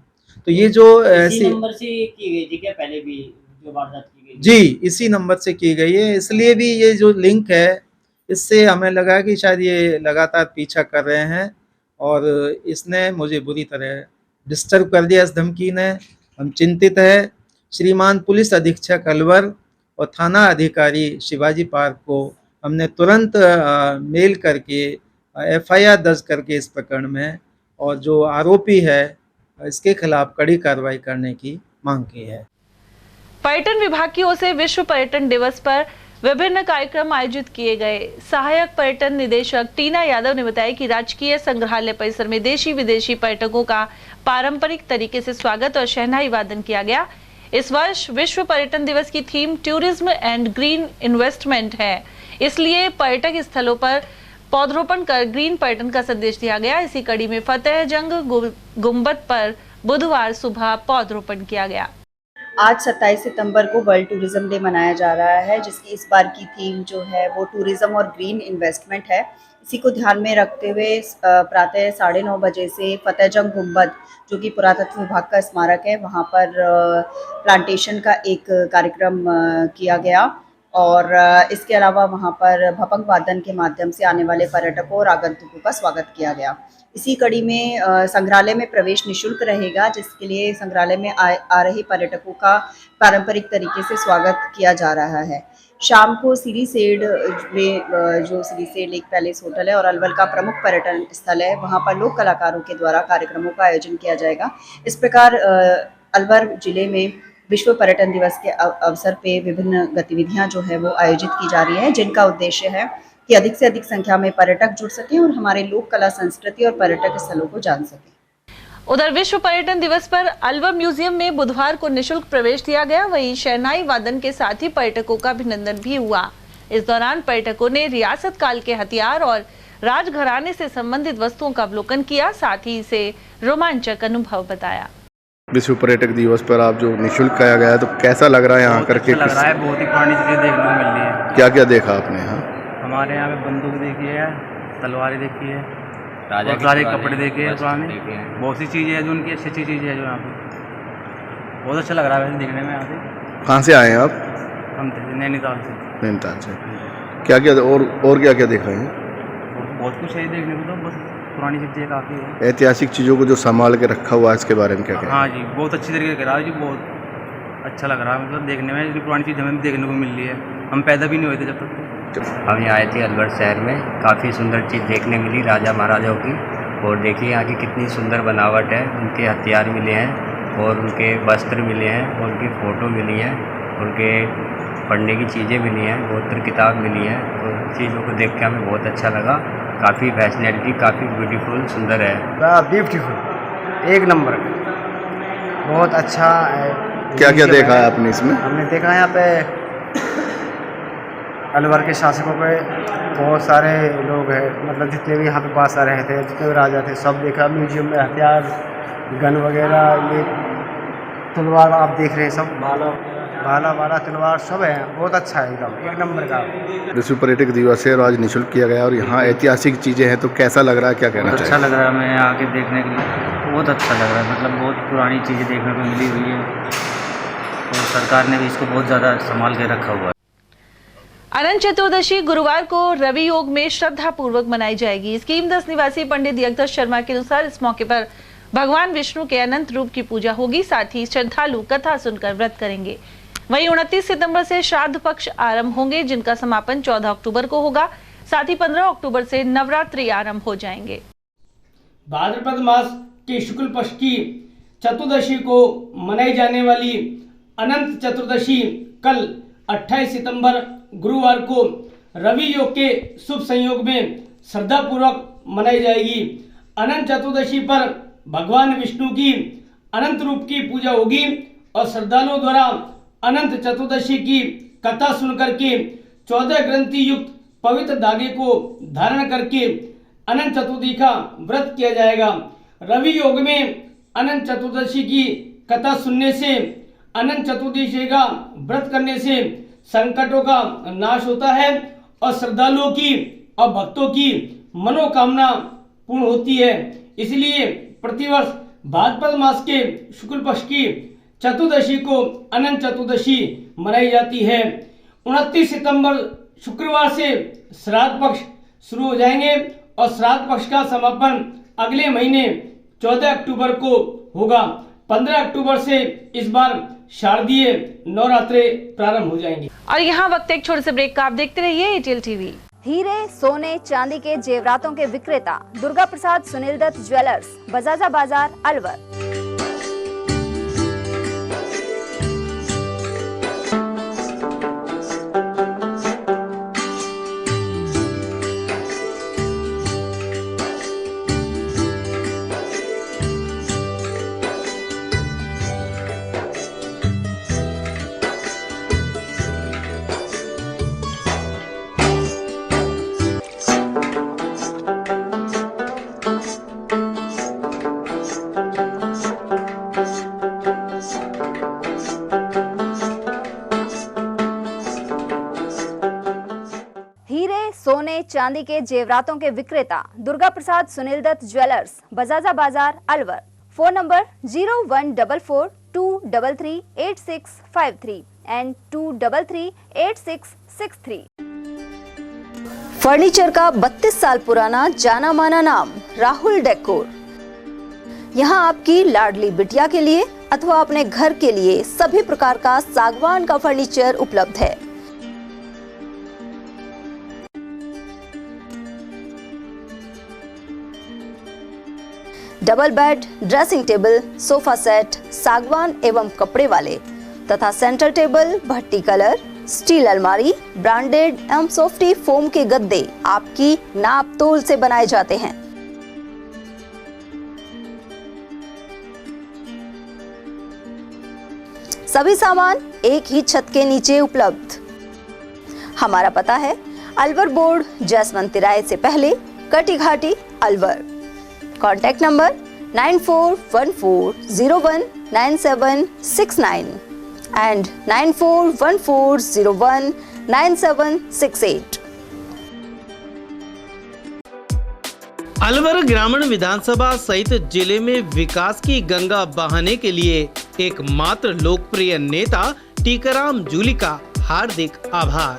तो ये जो ऐसी नंबर से की गई थी क्या पहले भी जो वारदात की गई? जी, इसी नंबर से की गई है। इसलिए भी ये जो लिंक है इससे हमें लगा कि शायद ये लगातार पीछा कर रहे हैं और इसने मुझे बुरी तरह डिस्टर्ब कर दिया इस धमकी ने। हम चिंतित है। श्रीमान पुलिस अधीक्षक अलवर और थाना अधिकारी शिवाजी पार्क को हमने तुरंत मेल करके FIR दर्ज करके इस प्रकरण में और जो आरोपी है इसके खिलाफ कड़ी कार्रवाई करने की मांग की है। पर्यटन विभाग की ओर से विश्व पर्यटन दिवस पर विभिन्न कार्यक्रम आयोजित किए गए। सहायक पर्यटन निदेशक टीना यादव ने बताया कि राजकीय संग्रहालय परिसर में देशी विदेशी पर्यटकों का पारंपरिक तरीके से स्वागत और शहनाई वादन किया गया। इस वर्ष विश्व पर्यटन दिवस की theme tourism and green investment है, इसलिए पर्यटक स्थलों पर पौधरोपण कर ग्रीन पर्यटन का संदेश दिया गया। इसी कड़ी में फतेह जंग गुंबद पर बुधवार सुबह पौधरोपण किया गया। आज 27 सितंबर को वर्ल्ड टूरिज्म डे मनाया जा रहा है, जिसकी इस बार की थीम जो है वो टूरिज्म और ग्रीन इन्वेस्टमेंट है। इसी को ध्यान में रखते हुए प्रातः 9:30 बजे से फतेह जंग गुंबद, जो कि पुरातत्व विभाग का स्मारक है, वहाँ पर प्लांटेशन का एक कार्यक्रम किया गया और इसके अलावा वहाँ पर भपंग वादन के माध्यम से आने वाले पर्यटकों और आगंतुकों का स्वागत किया गया। इसी कड़ी में संग्रहालय में प्रवेश निःशुल्क रहेगा, जिसके लिए संग्रहालय में आ रहे पर्यटकों का पारंपरिक तरीके से स्वागत किया जा रहा है। शाम को सिरीसेड में जो सिरीसेड एक पैलेस होटल है और अलवर का प्रमुख पर्यटन स्थल है, वहाँ पर लोक कलाकारों के द्वारा कार्यक्रमों का आयोजन किया जाएगा। इस प्रकार अलवर जिले में विश्व पर्यटन दिवस के अवसर पे विभिन्न गतिविधियां जो है वो आयोजित की जा रही है, जिनका उद्देश्य है कि अधिक से अधिक संख्या में पर्यटक जुड़ सकें और हमारे लोक कला संस्कृति और पर्यटक स्थलों को जान सकें। उधर विश्व पर्यटन दिवस पर अलवर म्यूजियम में बुधवार को निःशुल्क प्रवेश दिया गया। वहीं शहनाई वादन के साथ ही पर्यटकों का अभिनंदन भी हुआ। इस दौरान पर्यटकों ने रियासत काल के हथियार और राजघराने से संबंधित वस्तुओं का अवलोकन किया, साथ ही इसे रोमांचक अनुभव बताया। विश्व पर्यटक दिवस पर आप जो निःशुल्क किया गया है तो कैसा लग रहा है यहाँ करके? लग रहा है, बहुत ही पुरानी चीजें देखने को मिल रही है। क्या क्या देखा आपने यहाँ? हमारे यहाँ पे बंदूक देखी है, तलवारें देखी है, सारे कपड़े देखे हैं पुराने, बहुत सी चीज़ें हैं जो उनकी अच्छी अच्छी चीज़ें हैं जो यहाँ पे बहुत अच्छा लग रहा है वैसे देखने में। यहाँ पे कहाँ से आए हैं आप? हम नैनीताल से। नैनीताल से। क्या क्या और क्या क्या देख रहे हैं? बहुत कुछ है देखने को, तो बस पुरानी चीज़ें काफ़ी है। ऐतिहासिक चीज़ों को जो संभाल के रखा हुआ है इसके बारे में क्या कहें? हाँ जी, बहुत अच्छी तरीके से करा है जी, बहुत अच्छा लग रहा है। मतलब देखने में इतनी पुरानी चीज़ हमें भी देखने को मिल रही है, हम पैदा भी नहीं हुए थे जब तक। हम यहाँ आए थे अलवर शहर में, काफ़ी सुंदर चीज़ देखने मिली राजा महाराजाओं की। और देखिए यहाँ की कितनी सुंदर बनावट है, उनके हथियार मिले हैं और उनके वस्त्र मिले हैं और उनकी फ़ोटो मिली है, उनके पढ़ने की चीज़ें मिली हैं, बहुत किताब मिली हैं। तो चीज़ों को देख के हमें बहुत अच्छा लगा, काफ़ी फैसिनेटिंग, काफ़ी ब्यूटीफुल, सुंदर है। ब्यूटीफुल, एक नंबर, बहुत अच्छा है। क्या क्या देखा है आपने इसमें? हमने देखा यहाँ पे अलवर के शासकों पे बहुत सारे लोग हैं, मतलब जितने भी यहाँ पे बादशाह रहे थे, जितने भी राजा थे, सब देखा। म्यूजियम में हथियार, गन वगैरह, ये तलवार आप देख रहे हैं, सब भाला वाला तलवार सब है। बहुत अच्छा है, एकदम एक नंबर का। विश्व पर्यटक दिवस है और आज निःशुल्क किया गया और यहाँ ऐतिहासिक चीज़ें हैं, तो कैसा लग रहा है, क्या कहना चाहिए? अच्छा लग रहा है, हमें यहाँ आके देखने के लिए बहुत अच्छा लग रहा है। मतलब बहुत पुरानी चीज़ें देखने को मिली हुई है और सरकार ने भी इसको बहुत ज़्यादा संभाल के रखा हुआ है। अनंत चतुर्दशी गुरुवार को रवि योग में श्रद्धा पूर्वक मनाई जाएगी। स्कीम 10 निवासी पंडित यज्ञ शर्मा के अनुसार इस मौके पर भगवान विष्णु के अनंत रूप की पूजा होगी, साथ ही श्रद्धालु कथा सुनकर व्रत करेंगे। वहीं 29 सितंबर से श्राद्ध पक्ष आरंभ होंगे, जिनका समापन 14 अक्टूबर को होगा। साथ ही 15 अक्टूबर से नवरात्रि आरंभ हो जाएंगे। भाद्रपद मास के शुक्ल पक्ष की चतुर्दशी को मनाई जाने वाली अनंत चतुर्दशी कल 28 सितंबर गुरुवार को रवि योग के शुभ संयोग में श्रद्धा पूर्वक मनाई जाएगी। अनंत चतुर्दशी पर भगवान विष्णु की अनंत रूप की पूजा होगी और श्रद्धालुओं द्वारा अनंत चतुर्दशी की कथा सुनकर के 14 ग्रंथि युक्त पवित्र धागे को धारण करके अनंत चतुर्दशी का व्रत किया जाएगा। रवि योग में अनंत चतुर्दशी की कथा सुनने से, अनंत चतुर्दशी का व्रत करने से संकटों का नाश होता है और श्रद्धालुओं की और भक्तों की मनोकामना पूर्ण होती है। इसलिए प्रतिवर्ष भाद्रपद मास के शुक्ल पक्ष की चतुर्दशी को अनंत चतुर्दशी मनाई जाती है। 29 सितंबर शुक्रवार से श्राद्ध पक्ष शुरू हो जाएंगे और श्राद्ध पक्ष का समापन अगले महीने 14 अक्टूबर को होगा। 15 अक्टूबर से इस बार शारदीय नवरात्रे प्रारंभ हो जाएंगे। और यहाँ वक्त एक छोटे से ब्रेक का, आप देखते रहिए एटीएल टीवी। हीरे, सोने, चांदी के जेवरातों के विक्रेता दुर्गा प्रसाद सुनील दत्त ज्वेलर्स, बजाजा बाजार, अलवर। सोने चांदी के जेवरातों के विक्रेता दुर्गा प्रसाद सुनील दत्त ज्वेलर्स, बजाजा बाजार, Alwar. Phone number 0144233863 and 2338663। Furniture का 32 साल पुराना जाना माना नाम राहुल डेकोर। यहाँ आपकी लाडली बिटिया के लिए अथवा अपने घर के लिए सभी प्रकार का सागवान का फर्नीचर उपलब्ध है। Double bed, dressing table, sofa set सागवान एवं कपड़े वाले तथा सेंटर टेबल, भट्टी कलर, स्टील अलमारी, ब्रांडेड एवं सॉफ्टी फोम के गद्दे आपकी नाप तोल से बनाए जाते हैं। सभी सामान एक ही छत के नीचे उपलब्ध। हमारा पता है अलवर बोर्ड, जसवंत तिराहे से पहले, कटी घाटी, Alwar. Contact number 9414019769 and 9414019768। Alwar ग्रामीण विधानसभा सहित जिले में विकास की गंगा बहाने के लिए एकमात्र लोकप्रिय नेता टीकाराम जूली का हार्दिक आभार।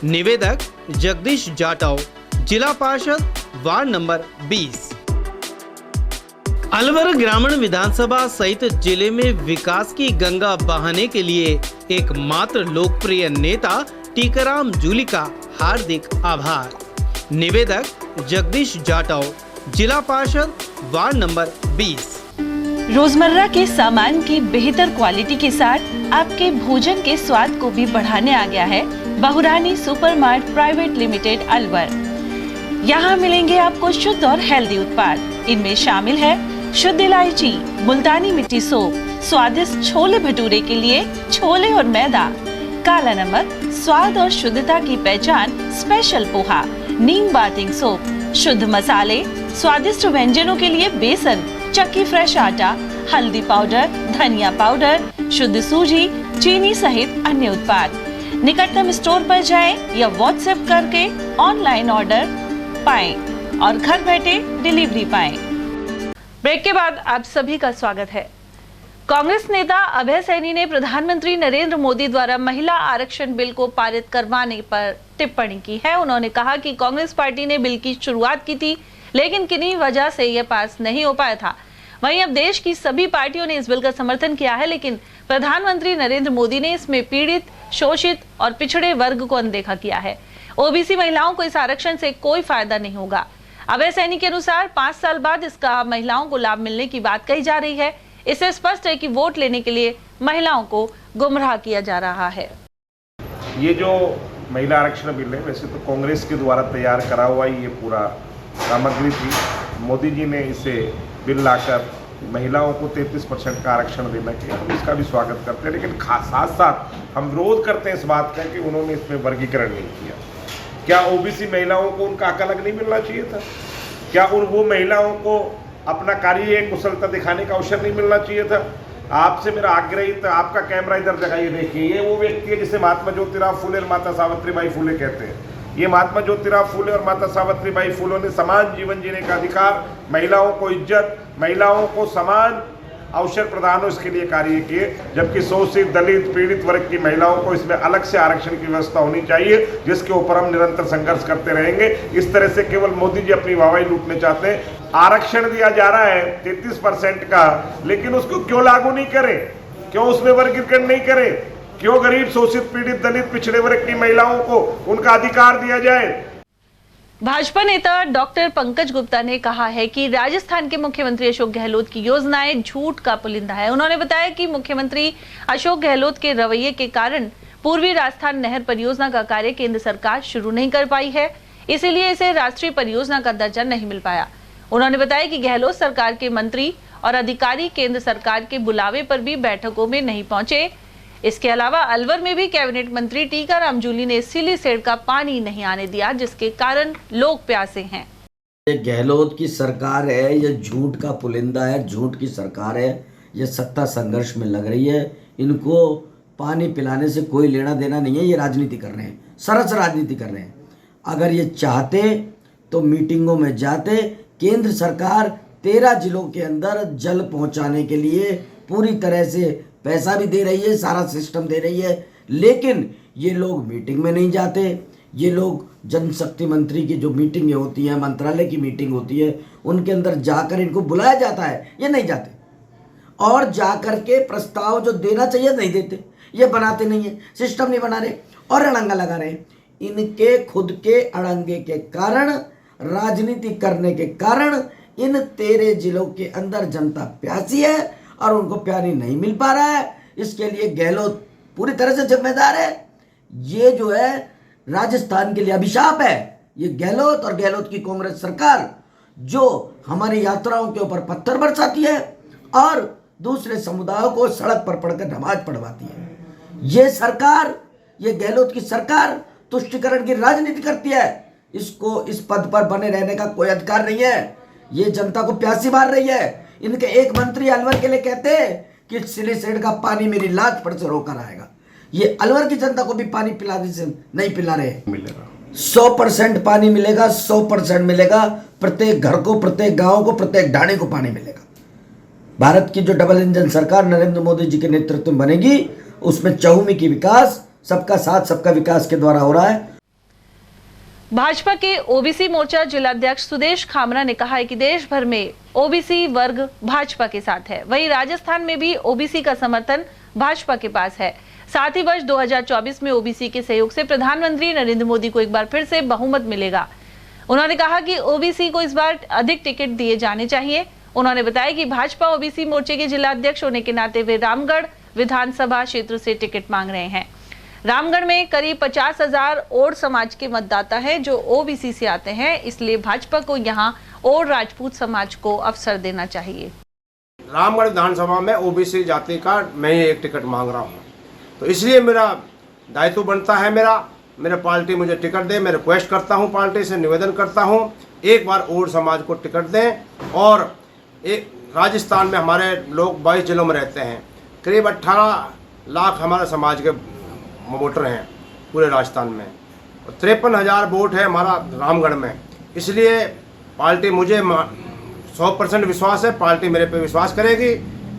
निवेदक जगदीश जाटव, जिला पार्षद, वार्ड नंबर 20। अलवर ग्रामीण विधानसभा सहित जिले में विकास की गंगा बहाने के लिए एकमात्र लोकप्रिय नेता टीकाराम जूली का हार्दिक आभार। निवेदक जगदीश जाटव, जिला पार्षद वार्ड नंबर 20। रोजमर्रा के सामान की बेहतर क्वालिटी के साथ आपके भोजन के स्वाद को भी बढ़ाने आ गया है बहुरानी सुपरमार्ट प्राइवेट लिमिटेड अलवर। यहाँ मिलेंगे आपको शुद्ध और हेल्दी उत्पाद। इनमें शामिल है शुद्ध इलायची, मुल्तानी मिट्टी सोप, स्वादिष्ट छोले भटूरे के लिए छोले और मैदा, काला नमक, स्वाद और शुद्धता की पहचान स्पेशल पोहा, नीम बाथिंग सोप, शुद्ध मसाले, स्वादिष्ट व्यंजनों के लिए बेसन, चक्की फ्रेश आटा, हल्दी पाउडर, धनिया पाउडर, शुद्ध सूजी, चीनी सहित अन्य उत्पाद। निकटतम स्टोर पर जाएं या व्हाट्सएप करके ऑनलाइन ऑर्डर पाएं और घर बैठे डिलीवरी पाएं। ब्रेक के बाद आप सभी का स्वागत है। कांग्रेस नेता अभय सैनी ने प्रधानमंत्री नरेंद्र मोदी द्वारा महिला आरक्षण बिल को पारित करवाने पर टिप्पणी की है। उन्होंने कहा कि कांग्रेस पार्टी ने बिल की शुरुआत की थी, लेकिन किन्हीं वजह से यह पास नहीं हो पाया था। वहीं अब देश की सभी पार्टियों ने इस बिल का समर्थन किया है, लेकिन प्रधानमंत्री नरेंद्र मोदी ने इसमें पीड़ित, शोषित और पिछड़े वर्ग को अनदेखा किया है। ओबीसी महिलाओं को इस आरक्षण से कोई फायदा नहीं होगा। अभय सैनी के अनुसार 5 साल बाद इसका महिलाओं को लाभ मिलने की बात कही जा रही है। इससे स्पष्ट है कि वोट लेने के लिए महिलाओं को गुमराह किया जा रहा है। ये जो महिला आरक्षण बिल है, वैसे तो कांग्रेस के द्वारा तैयार करा हुआ ये पूरा सामग्री थी। मोदी जी ने इसे बिल लाकर महिलाओं को 33% का आरक्षण देना किया, हम इसका भी स्वागत करते हैं। लेकिन साथ साथ हम विरोध करते हैं इस बात का कि उन्होंने इसमें वर्गीकरण नहीं किया। क्या ओबीसी महिलाओं को उनका हक अलग नहीं मिलना चाहिए था? क्या वो महिलाओं को अपना कार्य कुशलता दिखाने का अवसर नहीं मिलना चाहिए था? आपसे मेरा आग्रह था, आपका कैमरा इधर जगाइए, देखिए ये वो व्यक्ति है जिसे महात्मा ज्योतिराव फुले और माता सावित्रीबाई फुले कहते हैं। ये महात्मा ज्योतिराव फुले और माता सावित्रीबाई फुले ने समान जीवन जीने का अधिकार, महिलाओं को इज्जत, महिलाओं को समान अवसर प्रदान हो इसके लिए कार्य किए, जबकि शोषित, दलित, पीड़ित वर्ग की महिलाओं को इसमें अलग से आरक्षण की व्यवस्था होनी चाहिए, जिसके ऊपर हम निरंतर संघर्ष करते रहेंगे। इस तरह से केवल मोदी जी अपनी वाहवाही लूटने चाहते हैं। आरक्षण दिया जा रहा है 33% का, लेकिन उसको क्यों लागू नहीं करें? क्यों उसमें वर्गीकरण नहीं करें? क्यों गरीब, शोषित, पीड़ित, दलित, पिछड़े वर्ग की महिलाओं को उनका अधिकार दिया जाए? भाजपा नेता डॉक्टर पंकज गुप्ता ने कहा है कि राजस्थान के मुख्यमंत्री अशोक गहलोत की योजनाएं झूठ का पुलिंदा है। उन्होंने बताया कि मुख्यमंत्री अशोक गहलोत के रवैये के कारण पूर्वी राजस्थान नहर परियोजना का कार्य केंद्र सरकार शुरू नहीं कर पाई है, इसीलिए इसे राष्ट्रीय परियोजना का दर्जा नहीं मिल पाया। उन्होंने बताया कि गहलोत सरकार के मंत्री और अधिकारी केंद्र सरकार के बुलावे पर भी बैठकों में नहीं पहुंचे। इसके अलावा अलवर में भी कैबिनेट मंत्री टीकाराम जूली ने सिली सेड का पानी नहीं आने दिया, जिसके कारण लोग प्यासे हैं। ये गहलोत की सरकार है, ये झूठ का पुलिंदा है, झूठ की सरकार है, ये सत्ता संघर्ष में लग रही है। इनको पानी पिलाने से कोई लेना देना नहीं है, ये राजनीति कर रहे हैं, सरस राजनीति कर रहे हैं। अगर ये चाहते तो मीटिंगों में जाते। केंद्र सरकार 13 जिलों के अंदर जल पहुंचाने के लिए पूरी तरह से पैसा भी दे रही है, सारा सिस्टम दे रही है, लेकिन ये लोग मीटिंग में नहीं जाते। ये लोग जनशक्ति मंत्री की जो मीटिंगें होती हैं, मंत्रालय की मीटिंग होती है, उनके अंदर जाकर इनको बुलाया जाता है, ये नहीं जाते। और जाकर के प्रस्ताव जो देना चाहिए नहीं देते, ये बनाते नहीं है, सिस्टम नहीं बना रहे और अड़ंगा लगा रहे हैं। इनके खुद के अड़ंगे के कारण, राजनीति करने के कारण इन 13 जिलों के अंदर जनता प्यासी है और उनको प्यारी नहीं मिल पा रहा है। इसके लिए गहलोत पूरी तरह से जिम्मेदार है। ये जो है राजस्थान के लिए अभिशाप है। ये गहलोत और गहलोत की कांग्रेस सरकार जो हमारी यात्राओं के ऊपर पत्थर बरसाती है और दूसरे समुदायों को सड़क पर पड़कर नमाज पढ़वाती है। ये सरकार, ये गहलोत की सरकार तुष्टिकरण की राजनीति करती है। इसको इस पद पर बने रहने का कोई अधिकार नहीं है। ये जनता को प्यासी मार रही है। इनके एक मंत्री अलवर के लिए कहते हैं कि सिली सेड का पानी मेरी लाज पर से रोकर आएगा। ये अलवर की जनता को भी पानी पिलाने से नहीं पिला रहे। मिलेगा 100% पानी मिलेगा, 100% मिलेगा। प्रत्येक घर को, प्रत्येक गांव को, प्रत्येक ढाणी को पानी मिलेगा। भारत की जो डबल इंजन सरकार नरेंद्र मोदी जी के नेतृत्व में बनेगी, उसमें चहुमुखी विकास, सबका साथ सबका विकास के द्वारा हो रहा है। भाजपा के ओबीसी मोर्चा जिलाध्यक्ष सुदेश खामरा ने कहा है कि देश भर में ओबीसी वर्ग भाजपा के साथ है, वहीं राजस्थान में भी ओबीसी का समर्थन भाजपा के पास है। साथ ही वर्ष 2024 में ओबीसी के सहयोग से प्रधानमंत्री नरेंद्र मोदी को एक बार फिर से बहुमत मिलेगा। उन्होंने कहा कि ओबीसी को इस बार अधिक टिकट दिए जाने चाहिए। उन्होंने बताया कि भाजपा ओबीसी मोर्चे के जिलाध्यक्ष होने के नाते वे रामगढ़ विधानसभा क्षेत्र से टिकट मांग रहे हैं। रामगढ़ में करीब 50,000 ओड समाज के मतदाता हैं जो ओबीसी से आते हैं, इसलिए भाजपा को यहां ओड राजपूत समाज को अवसर देना चाहिए। रामगढ़ विधानसभा में ओबीसी जाति का मैं एक टिकट मांग रहा हूं, तो इसलिए मेरा दायित्व बनता है मेरा पार्टी मुझे टिकट दे। मैं रिक्वेस्ट करता हूं, पार्टी से निवेदन करता हूं, एक बार ओड समाज को टिकट दें। और एक राजस्थान में हमारे लोग 22 जिलों में रहते हैं, करीब 18 लाख हमारे समाज के वोटर हैं पूरे राजस्थान में, और 53,000 वोट है हमारा रामगढ़ में। इसलिए पार्टी मुझे 100% विश्वास है, पार्टी मेरे पे विश्वास करेगी,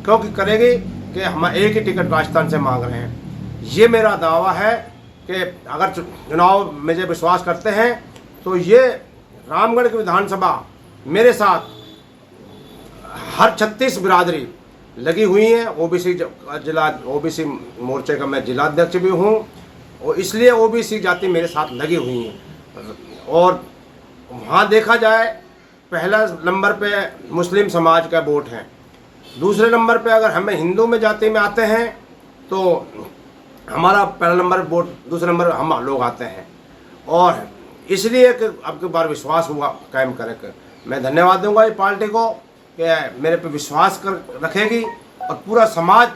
क्योंकि करेगी कि हम एक ही टिकट राजस्थान से मांग रहे हैं। ये मेरा दावा है कि अगर चुनाव मुझे विश्वास करते हैं तो ये रामगढ़ की विधानसभा मेरे साथ हर 36 बिरादरी लगी हुई हैं। ओबीसी मोर्चे का मैं जिलाध्यक्ष भी हूँ, और इसलिए ओबीसी जाति मेरे साथ लगी हुई हैं। और वहाँ देखा जाए पहला नंबर पे मुस्लिम समाज का वोट है, दूसरे नंबर पे अगर हमें हिंदू में जाति में आते हैं तो हमारा पहला नंबर वोट, दूसरे नंबर हम लोग आते हैं। और इसलिए कि अब की बार विश्वास हुआ कायम करके मैं धन्यवाद दूंगा इस पार्टी को कि मेरे पे विश्वास कर रखेगी, और पूरा समाज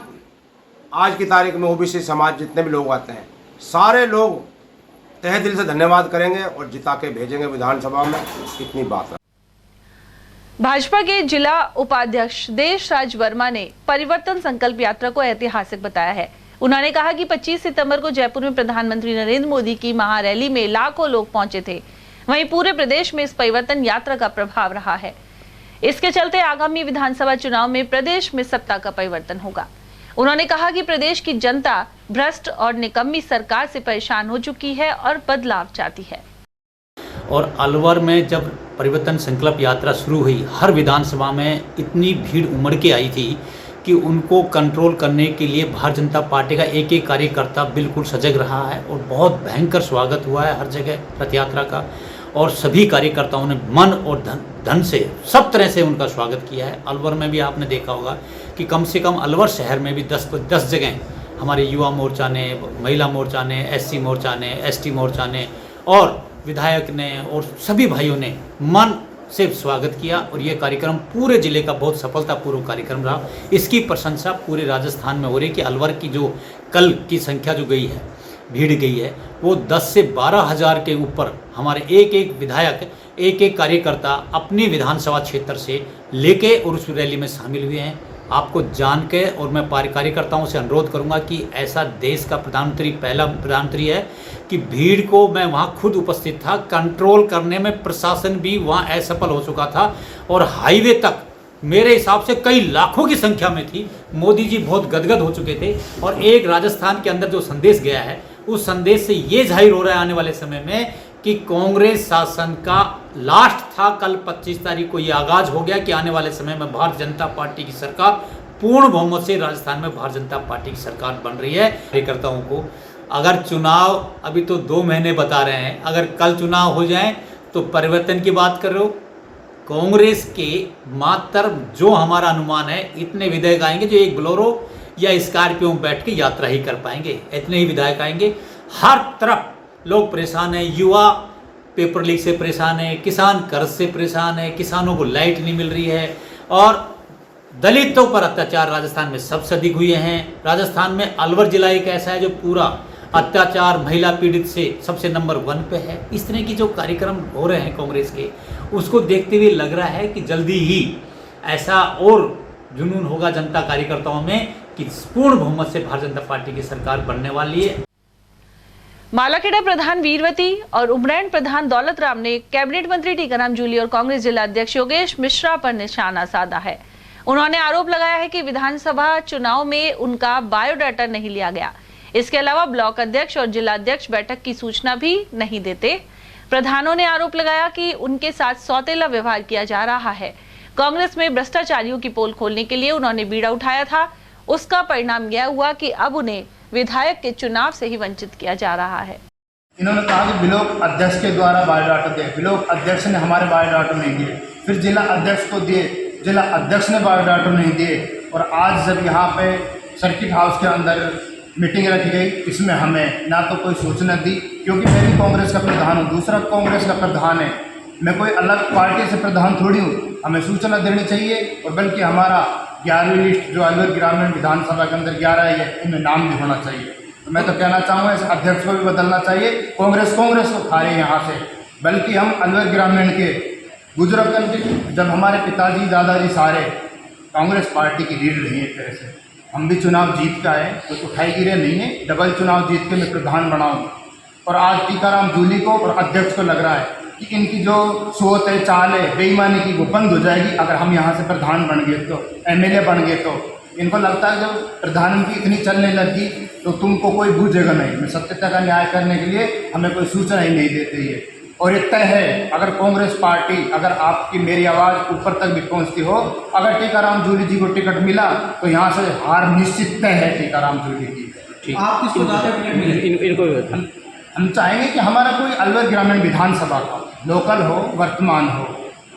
आज की तारीख में ओबीसी समाज जितने भी लोग आते हैं सारे लोग तहे दिल से धन्यवाद करेंगे और जिता के भेजेंगे विधानसभा में। इतनी बात है। भाजपा के जिला उपाध्यक्ष देश राज वर्मा ने परिवर्तन संकल्प यात्रा को ऐतिहासिक बताया है। उन्होंने कहा कि 25 सितंबर को जयपुर में प्रधानमंत्री नरेंद्र मोदी की महारैली में लाखों लोग पहुंचे थे, वहीं पूरे प्रदेश में इस परिवर्तन यात्रा का प्रभाव रहा है। इसके चलते आगामी विधानसभा चुनाव में प्रदेश में सत्ता का परिवर्तन होगा। उन्होंने कहा कि प्रदेश की जनता भ्रष्ट और निकम्मी सरकार से परेशान हो चुकी है और बदलाव चाहती है। और अलवर में जब परिवर्तन संकल्प यात्रा शुरू हुई, हर विधानसभा में इतनी भीड़ उमड़ के आई थी कि उनको कंट्रोल करने के लिए भारतीय जनता पार्टी का एक एक कार्यकर्ता बिल्कुल सजग रहा है, और बहुत भयंकर स्वागत हुआ है हर जगह रथ यात्रा का। और सभी कार्यकर्ताओं ने मन और धन से सब तरह से उनका स्वागत किया है। अलवर में भी आपने देखा होगा कि कम से कम अलवर शहर में भी 10 जगह हमारे युवा मोर्चा ने, महिला मोर्चा ने, SC मोर्चा ने, ST मोर्चा ने और विधायक ने और सभी भाइयों ने मन से स्वागत किया। और ये कार्यक्रम पूरे ज़िले का बहुत सफलतापूर्वक कार्यक्रम रहा। इसकी प्रशंसा पूरे राजस्थान में हो रही कि अलवर की जो कल की संख्या जो गई है, भीड़ गई है, वो 10 से 12 हज़ार के ऊपर हमारे एक एक विधायक, एक एक कार्यकर्ता अपनी विधानसभा क्षेत्र से लेके और उस रैली में शामिल हुए हैं। आपको जान के और मैं कार्यकर्ताओं से अनुरोध करूंगा कि ऐसा देश का प्रधानमंत्री, पहला प्रधानमंत्री है कि भीड़ को, मैं वहाँ खुद उपस्थित था, कंट्रोल करने में प्रशासन भी वहाँ असफल हो चुका था और हाईवे तक मेरे हिसाब से कई लाखों की संख्या में थी। मोदी जी बहुत गदगद हो चुके थे और एक राजस्थान के अंदर जो संदेश गया है उस संदेश से ये जाहिर हो रहा है आने वाले समय में कि कांग्रेस शासन का लास्ट था। कल 25 तारीख को ये आगाज हो गया कि आने वाले समय में भारतीय जनता पार्टी की सरकार पूर्ण बहुमत से राजस्थान में भारतीय जनता पार्टी की सरकार बन रही है। कार्यकर्ताओं को अगर चुनाव, अभी तो 2 महीने बता रहे हैं, अगर कल चुनाव हो जाए तो परिवर्तन की बात कर रहे हो, कांग्रेस के मात्र जो हमारा अनुमान है इतने विधायक आएंगे जो एक बोलेरो या स्कॉर्पियो में बैठ के यात्रा ही कर पाएंगे। इतने ही विधायक आएंगे। हर तरफ लोग परेशान हैं, युवा पेपर लीक से परेशान है, किसान कर्ज से परेशान है, किसानों को लाइट नहीं मिल रही है और दलितों पर अत्याचार राजस्थान में सबसे अधिक हुए हैं। राजस्थान में अलवर जिला एक ऐसा है जो पूरा अत्याचार महिला पीड़ित से सबसे नंबर 1 पे है। इस तरह की जो कार्यक्रम हो रहे हैं कांग्रेस के, उसको देखते हुए लग रहा है कि जल्दी ही ऐसा और जुनून होगा जनता कार्यकर्ताओं में कि पूर्ण बहुमत से भारतीय जनता पार्टी की सरकार बनने वाली है। मालाखेड़ा प्रधान वीरवती और उमरैन प्रधान दौलत राम ने कैबिनेट मंत्री टीकाराम जूली और कांग्रेस जिला अध्यक्ष योगेश मिश्रा पर निशाना साधा है। उन्होंने आरोप लगाया है कि विधानसभा चुनाव में उनका बायोडाटा नहीं लिया गया। इसके अलावा ब्लॉक अध्यक्ष और जिला अध्यक्ष बैठक की सूचना भी नहीं देते। प्रधानों ने आरोप लगाया कि उनके साथ सौतेला व्यवहार किया जा रहा है। कांग्रेस में भ्रष्टाचारियों की पोल खोलने के लिए उन्होंने बीड़ा उठाया था। उसका परिणाम यह हुआ कि अब उन्हें विधायक के चुनाव से ही वंचित किया जा रहा है। इन्होंने कहा कि ब्लॉक अध्यक्ष के द्वारा बायोडाटा दिए, ब्लॉक अध्यक्ष ने हमारे बायोडाटा नहीं दिए, फिर जिला अध्यक्ष को दिए, जिला अध्यक्ष ने बायोडाटा नहीं दिए। और आज जब यहाँ पे सर्किट हाउस के अंदर मीटिंग रखी गई, इसमें हमें ना तो कोई सूचना दी, क्योंकि मैं भी कांग्रेस का प्रधान हूँ, दूसरा कांग्रेस का प्रधान है, मैं कोई अलग पार्टी से प्रधान थोड़ी हूँ। हमें सूचना देनी चाहिए और बल्कि हमारा 11वीं लिस्ट जो अलवर ग्रामीण विधानसभा के अंदर 11 है, इनमें नाम भी होना चाहिए। तो मैं तो कहना चाहूँगा इस अध्यक्ष को भी बदलना चाहिए। कांग्रेस को खा रही है यहाँ से, बल्कि हम अलवर ग्रामीण के बुजुर्ग जब हमारे पिताजी दादाजी सारे कांग्रेस पार्टी की लीड रही है, एक तरह से हम भी चुनाव जीत का है, तो उठाई गिरे नहीं है, डबल चुनाव जीत के मैं प्रधान बनाऊँ। और आज टीकाराम जूली को और अध्यक्ष को लग रहा है कि इनकी जो सोच है, चाल है बेईमानी की, वो बंद हो जाएगी अगर हम यहाँ से प्रधान बन गए, तो एमएलए बन गए। तो इनको लगता है जब प्रधानमंत्री इतनी चलने लगी तो तुमको कोई बूझेगा नहीं। मैं सत्यता का न्याय करने के लिए हमें कोई सूचना ही नहीं देती है। और ये तय है, अगर कांग्रेस पार्टी, अगर आपकी मेरी आवाज़ ऊपर तक भी पहुँचती हो, अगर टीकाराम जूली जी को टिकट मिला तो यहाँ से हार निश्चित तय है टीकाराम जूली की। आप किसको ज़्यादा टिकट मिले? इनको हम चाहेंगे कि हमारा कोई अलवर ग्रामीण विधानसभा का लोकल हो, वर्तमान हो,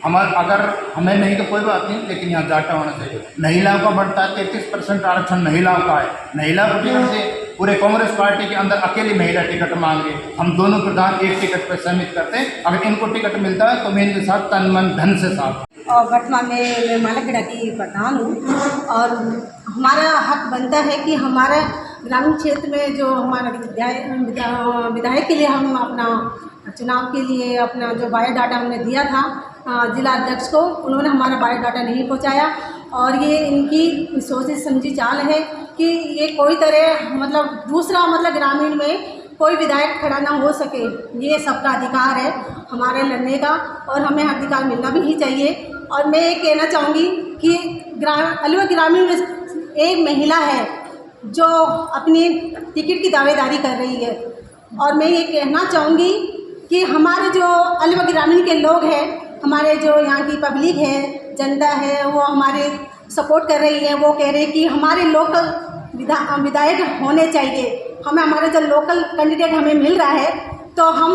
हमारा अगर हमें नहीं तो कोई बात नहीं, लेकिन यहाँ डाटा होना चाहिए। महिलाओं का बढ़ता है, 33% आरक्षण महिलाओं का है, महिला को टिकट दे। पूरे कांग्रेस पार्टी के अंदर अकेली महिला टिकट मांगे, हम दोनों प्रधान एक टिकट पर सहमत करते हैं। अगर इनको टिकट मिलता है तो मैं इनके साथ तन मन धन से साथ। और वर्तमान में मैं मालगढ़ की प्रधान हूँ और हमारा हक बनता है कि हमारे ग्रामीण क्षेत्र में जो हमारा विधायक के लिए हम अपना चुनाव के लिए अपना जो बायोडाटा हमने दिया था जिला अध्यक्ष को, उन्होंने हमारा बायोडाटा नहीं पहुंचाया। और ये इनकी सोची समझी चाल है कि ये कोई तरह मतलब दूसरा मतलब ग्रामीण में कोई विधायक खड़ा ना हो सके। ये सबका अधिकार है हमारे लड़ने का और हमें अधिकार मिलना भी ही चाहिए। और मैं ये कहना चाहूँगी कि अलवर ग्रामीण में एक महिला है जो अपनी टिकट की दावेदारी कर रही है। और मैं ये कहना चाहूँगी कि हमारे जो अलवर ग्रामीण के लोग हैं, हमारे जो यहाँ की पब्लिक है, जनता है, वो हमारे सपोर्ट कर रही है। वो कह रहे हैं कि हमारे लोकल विधायक होने चाहिए। हमें हमारे जो लोकल कैंडिडेट हमें मिल रहा है तो हम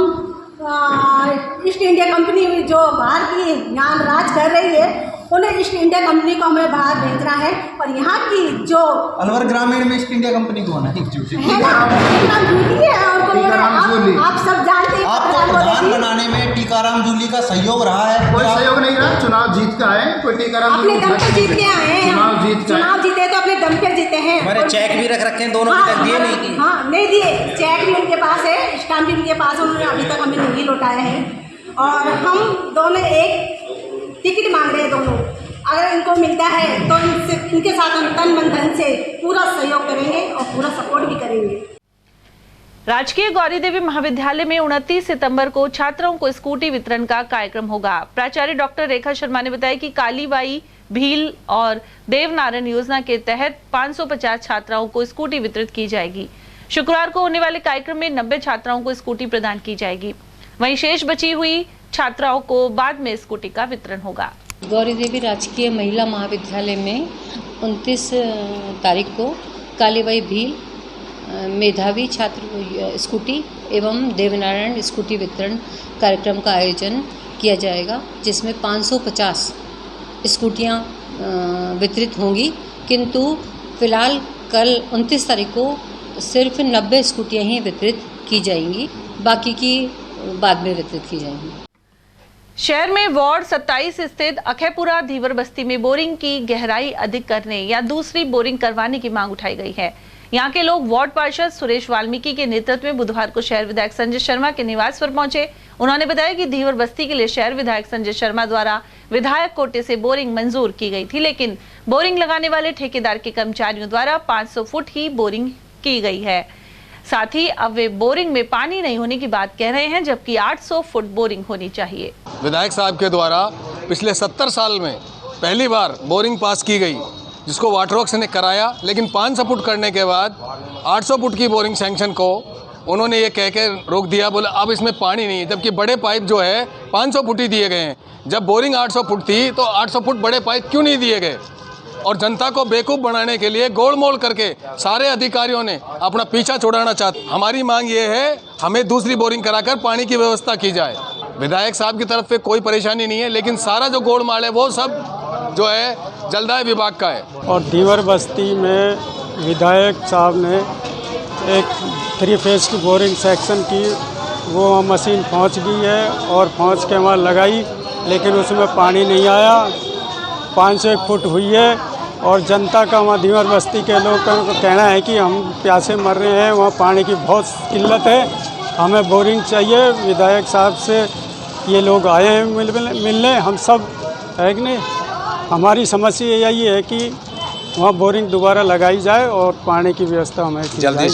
ईस्ट इंडिया कंपनी जो बाहर की यहाँ राज कर रही है, उन्हें ईस्ट इंडिया कंपनी को हमें बाहर भेजना है। और यहाँ की जो अलवर ग्रामीण में ईस्ट इंडिया कंपनी को होना है आप सब जानते हैं। आपको प्रधान बनाने में टीकाराम जूली का सहयोग रहा है? कोई सहयोग नहीं रहा, चुनाव जीत का है। कोई टीकाराम अपने दम पे जीत के आए हैं, चुनाव जीते तो अपने दम पे जीते हैं। हमारे चेक भी रख रखे हैं, दोनों अभी तक दिए नहीं। हाँ नहीं दिए, चेक भी उनके पास है, स्टाम्प भी उनके पास है, उन्होंने अभी तक हमें नहीं लौटाया है। और हम दोनों एक टिकट मांग रहे हैं दोनों। अगर इनको मिलता है तो इनके साथ हम तन मन धन से पूरा सहयोग करेंगे और पूरा सपोर्ट भी करेंगे। राजकीय गौरी देवी महाविद्यालय में 29 सितंबर को छात्रों को स्कूटी वितरण का कार्यक्रम होगा। प्राचार्य डॉक्टर रेखा शर्मा ने बताया कि कालीबाई भील और देवनारायण योजना के तहत 550 छात्राओं को स्कूटी वितरित की जाएगी। शुक्रवार को होने वाले कार्यक्रम में 90 छात्राओं को स्कूटी प्रदान की जाएगी। वहीं शेष बची हुई छात्राओं को बाद में स्कूटी का वितरण होगा। गौरी देवी राजकीय महिला महाविद्यालय में 29 तारीख को कालीबाई भील मेधावी छात्र स्कूटी एवं देवनारायण स्कूटी वितरण कार्यक्रम का आयोजन किया जाएगा, जिसमें 550 स्कूटियाँ वितरित होंगी। किंतु फिलहाल कल 29 तारीख को सिर्फ 90 स्कूटियाँ ही वितरित की जाएंगी, बाकी की बाद में वितरित की जाएंगी। शहर में वार्ड 27 स्थित अखेपुरा धीवर बस्ती में बोरिंग की गहराई अधिक करने या दूसरी बोरिंग करवाने की मांग उठाई गई है। यहाँ के लोग वार्ड पार्षद सुरेश वाल्मीकि के नेतृत्व में बुधवार को शहर विधायक संजय शर्मा के निवास पर पहुंचे। उन्होंने बताया कि धीवर बस्ती के लिए शहर विधायक संजय शर्मा द्वारा विधायक कोटे से बोरिंग मंजूर की गई थी, लेकिन बोरिंग लगाने वाले ठेकेदार के कर्मचारियों द्वारा 500 फुट ही बोरिंग की गई है। साथ ही अब वे बोरिंग में पानी नहीं होने की बात कह रहे हैं, जबकि 800 फुट बोरिंग होनी चाहिए। विधायक साहब के द्वारा पिछले 70 साल में पहली बार बोरिंग पास की गई, जिसको वाटर वर्क्स ने कराया, लेकिन 500 फुट करने के बाद 800 फुट की बोरिंग सैंक्शन को उन्होंने ये कह के रोक दिया, बोला अब इसमें पानी नहीं है, जबकि बड़े पाइप जो है 500 फुट ही दिए गए हैं। जब बोरिंग 800 फुट थी तो 800 फुट बड़े पाइप क्यों नहीं दिए गए? और जनता को बेवकूफ़ बनाने के लिए गोलमोल करके सारे अधिकारियों ने अपना पीछा छुड़ाना चाहते। हमारी मांग ये है, हमें दूसरी बोरिंग कराकर पानी की व्यवस्था की जाए। विधायक साहब की तरफ से कोई परेशानी नहीं है, लेकिन सारा जो गोलमाल है वो सब जो है जलदाय विभाग का है। और दीवर बस्ती में विधायक साहब ने एक 3 फेज की बोरिंग सेक्शन की, वो मशीन पहुंच गई है और पहुंच के वहाँ लगाई, लेकिन उसमें पानी नहीं आया। 501 फुट हुई है और जनता का वहाँ दीवर बस्ती के लोग का कहना है कि हम प्यासे मर रहे हैं, वहाँ पानी की बहुत किल्लत है, हमें बोरिंग चाहिए। विधायक साहब से ये लोग आए हैं मिलने, हम सब है कि नहीं, हमारी समस्या यही है कि वहाँ बोरिंग दोबारा लगाई जाए और पानी की व्यवस्था हमें जल्दी।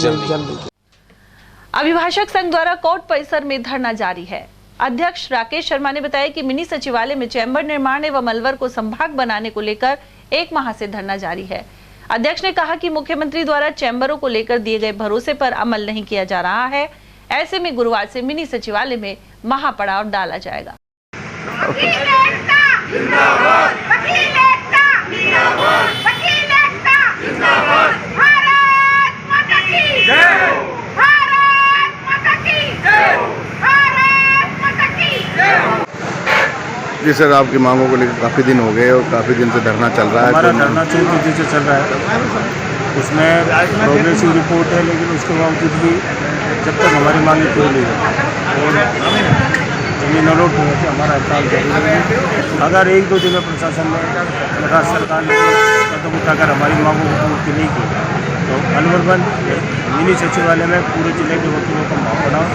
अभिभाषक संघ द्वारा कोर्ट परिसर में धरना जारी है। अध्यक्ष राकेश शर्मा ने बताया कि मिनी सचिवालय में चैम्बर निर्माण एवं अलवर को संभाग बनाने को लेकर 1 माह से धरना जारी है। अध्यक्ष ने कहा कि मुख्यमंत्री द्वारा चैम्बरों को लेकर दिए गए भरोसे पर अमल नहीं किया जा रहा है। ऐसे में गुरुवार से मिनी सचिवालय में महापड़ाव डाला जाएगा। जी सर, आपकी मांगों को लेकर काफ़ी दिन हो गए और काफ़ी दिन से धरना चल रहा है। हमारा धरना 14 दिन से चल रहा है, उसमें प्रोग्रेसिव रिपोर्ट है, लेकिन उसके बावजूद भी जब तक हमारी मांगें पूरी नहीं होती और जमीन अलॉट होने से हमारा हड़ताल जारी है। अगर 1-2 दिन में प्रशासन ने, राज्य सरकार ने कदम उठाकर हमारी मांगों को पूर्ति नहीं की तो अलवर बंद, मिनी सचिवालय में पूरे जिले के वकीलों का महापड़ाव,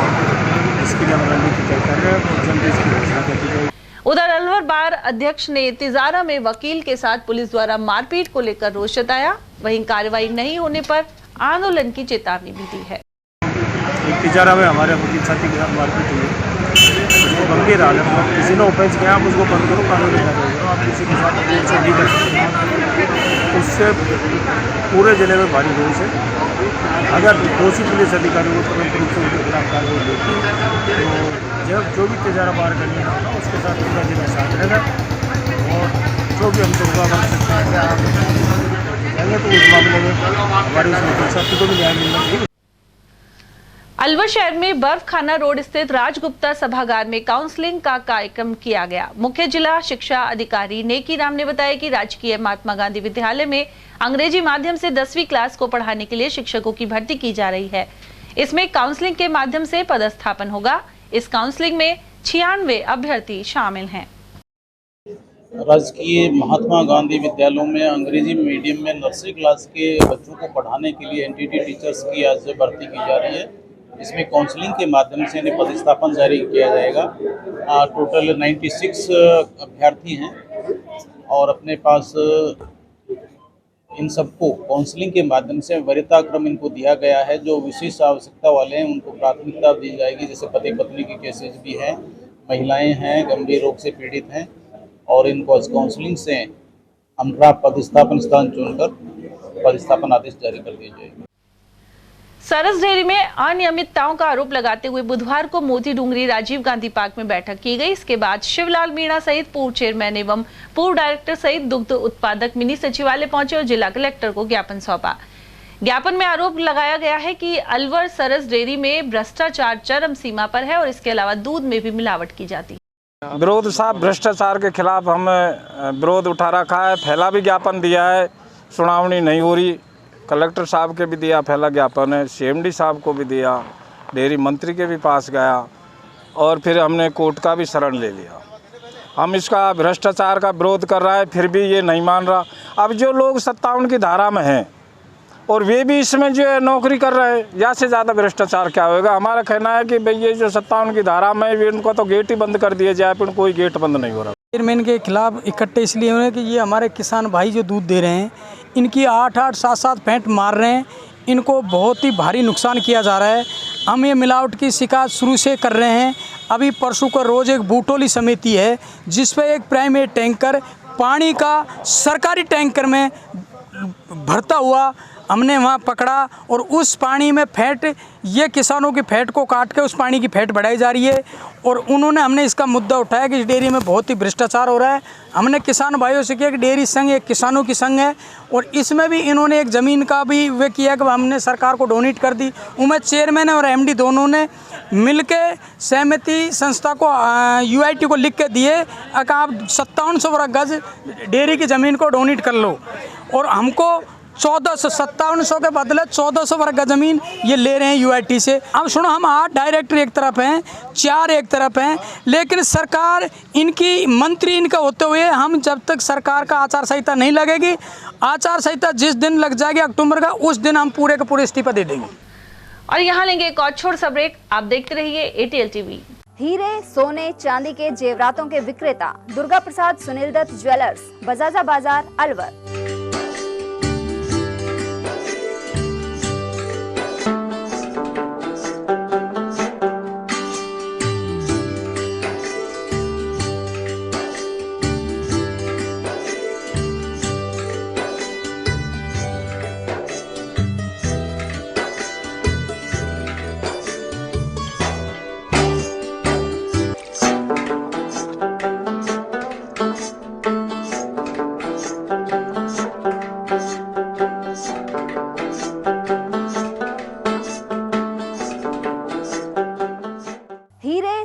इसके लिए हम रणनीति तय कर रहे हैं और जल्द इसकी घोषणा कर दी जाएगी। उधर अलवर बार अध्यक्ष ने तिजारा में वकील के साथ पुलिस द्वारा मारपीट को लेकर रोष जताया। वहीं कार्रवाई नहीं होने पर आंदोलन की चेतावनी भी दी है। एक तिजारा में हमारे वकील साथी के साथ मारपीट हुई, उसको गंभीर हालत में किसी ने ऑफेंस किया, आप उसको बंद करो, कानूनी कार्रवाई करो, आप किसी के साथ ऑफेंस नहीं कर सकते। उससे पूरे जिले में भारी रोष है। अगर दोषी पुलिस अधिकारियों को तुरंत रूप से उनके खिलाफ कार्रवाई होती तो जब जो भी तिजारा बाहर करने होगा उसके साथ पूरा जिला साथ रहेगा और जो भी हमसे हुआ कर सकते हैं तो उस मामले में हमारी उस वकील साथी को भी न्याय मिलना चाहिए। अलवर शहर में बर्फखाना रोड स्थित राजगुप्ता सभागार में काउंसलिंग का कार्यक्रम किया गया। मुख्य जिला शिक्षा अधिकारी नेकी राम ने बताया कि राजकीय महात्मा गांधी विद्यालय में अंग्रेजी माध्यम से 10वीं क्लास को पढ़ाने के लिए शिक्षकों की भर्ती की जा रही है। इसमें काउंसलिंग के माध्यम से पदस्थापन होगा। इस काउंसलिंग में 96 अभ्यर्थी शामिल हैं। राजकीय महात्मा गांधी विद्यालयों में अंग्रेजी मीडियम में नर्सरी क्लास के बच्चों को पढ़ाने के लिए एनटीटी टीचर्स की आज से भर्ती की जा रही है। इसमें काउंसलिंग के माध्यम से इन्हें पदस्थापन जारी किया जाएगा। टोटल 96 अभ्यर्थी हैं और अपने पास इन सबको काउंसलिंग के माध्यम से वरीयता क्रम इनको दिया गया है। जो विशेष आवश्यकता वाले हैं उनको प्राथमिकता दी जाएगी, जैसे पति पत्नी के केसेस भी हैं, महिलाएं हैं, गंभीर रोग से पीड़ित हैं और इनको काउंसलिंग से हमरा पदस्थापन स्थान चुनकर पदस्थापन आदेश जारी कर दिए जाएंगे। सरस डेयरी में अनियमितताओं का आरोप लगाते हुए बुधवार को मोती डूंगरी राजीव गांधी पार्क में बैठक की गई। इसके बाद शिवलाल मीणा सहित पूर्व चेयरमैन एवं पूर्व डायरेक्टर सहित दुग्ध उत्पादक मिनी सचिवालय पहुंचे और जिला कलेक्टर को ज्ञापन सौंपा। ज्ञापन में आरोप लगाया गया है कि अलवर सरस डेयरी में भ्रष्टाचार चरम सीमा पर है और इसके अलावा दूध में भी मिलावट की जाती है। विरोध साहब भ्रष्टाचार के खिलाफ हम विरोध उठा रखा है, फैला भी ज्ञापन दिया है, सुनावनी नहीं हो रही। कलेक्टर साहब के भी दिया फैला ज्ञापन है, सीएमडी साहब को भी दिया, डेयरी मंत्री के भी पास गया और फिर हमने कोर्ट का भी शरण ले लिया। हम इसका भ्रष्टाचार का विरोध कर रहा है, फिर भी ये नहीं मान रहा। अब जो लोग 57 की धारा में हैं और वे भी इसमें जो है नौकरी कर रहे हैं, या से ज़्यादा भ्रष्टाचार क्या होगा। हमारा कहना है कि भाई ये जो 57 की धारा में भी इनको तो गेट ही बंद कर दिया जाए, फिर कोई गेट बंद नहीं हो रहा। चेयरमैन के खिलाफ इकट्ठे इसलिए हो रहे हैं कि ये हमारे किसान भाई जो दूध दे रहे हैं इनकी 8-8, 7-7 पैंट मार रहे हैं, इनको बहुत ही भारी नुकसान किया जा रहा है। हम ये मिलावट की शिकायत शुरू से कर रहे हैं। अभी परसों का रोज़ एक बूटोली समिति है जिस पर एक प्राइवेट टैंकर पानी का सरकारी टैंकर में भरता हुआ हमने वहाँ पकड़ा और उस पानी में फैट, ये किसानों की फैट को काट के उस पानी की फैट बढ़ाई जा रही है। और हमने इसका मुद्दा उठाया कि इस डेयरी में बहुत ही भ्रष्टाचार हो रहा है। हमने किसान भाइयों से किया कि डेयरी संघ एक किसानों की संघ है और इसमें भी इन्होंने एक ज़मीन का भी वे किया कि हमने सरकार को डोनेट कर दी। उमें चेयरमैन और एमडी दोनों ने मिलके सहमति संस्था को यूआईटी को लिख के दिए कि आप 5700 गज डेयरी की ज़मीन को डोनेट कर लो और हमको 5700 के बदले 1400 वर्ग ज़मीन ये ले रहे हैं यूआईटी से। अब सुनो, हम 8 डायरेक्टर एक तरफ हैं, 4 एक तरफ हैं, लेकिन सरकार इनकी मंत्री इनका होते हुए हम जब तक सरकार का आचार संहिता नहीं लगेगी, आचार संहिता जिस दिन लग जाएगी अक्टूबर का, उस दिन हम पूरे का पूरे इस्तीफा दे देंगे। और यहाँ लेंगे एक और छोटा सा ब्रेक। आप देखते रहिए एटीएल टीवी। हीरे, सोने, चांदी के जेवरातों के विक्रेता दुर्गा प्रसाद सुनील दत्त ज्वेलर्स, बजाजा बाजार, अलवर।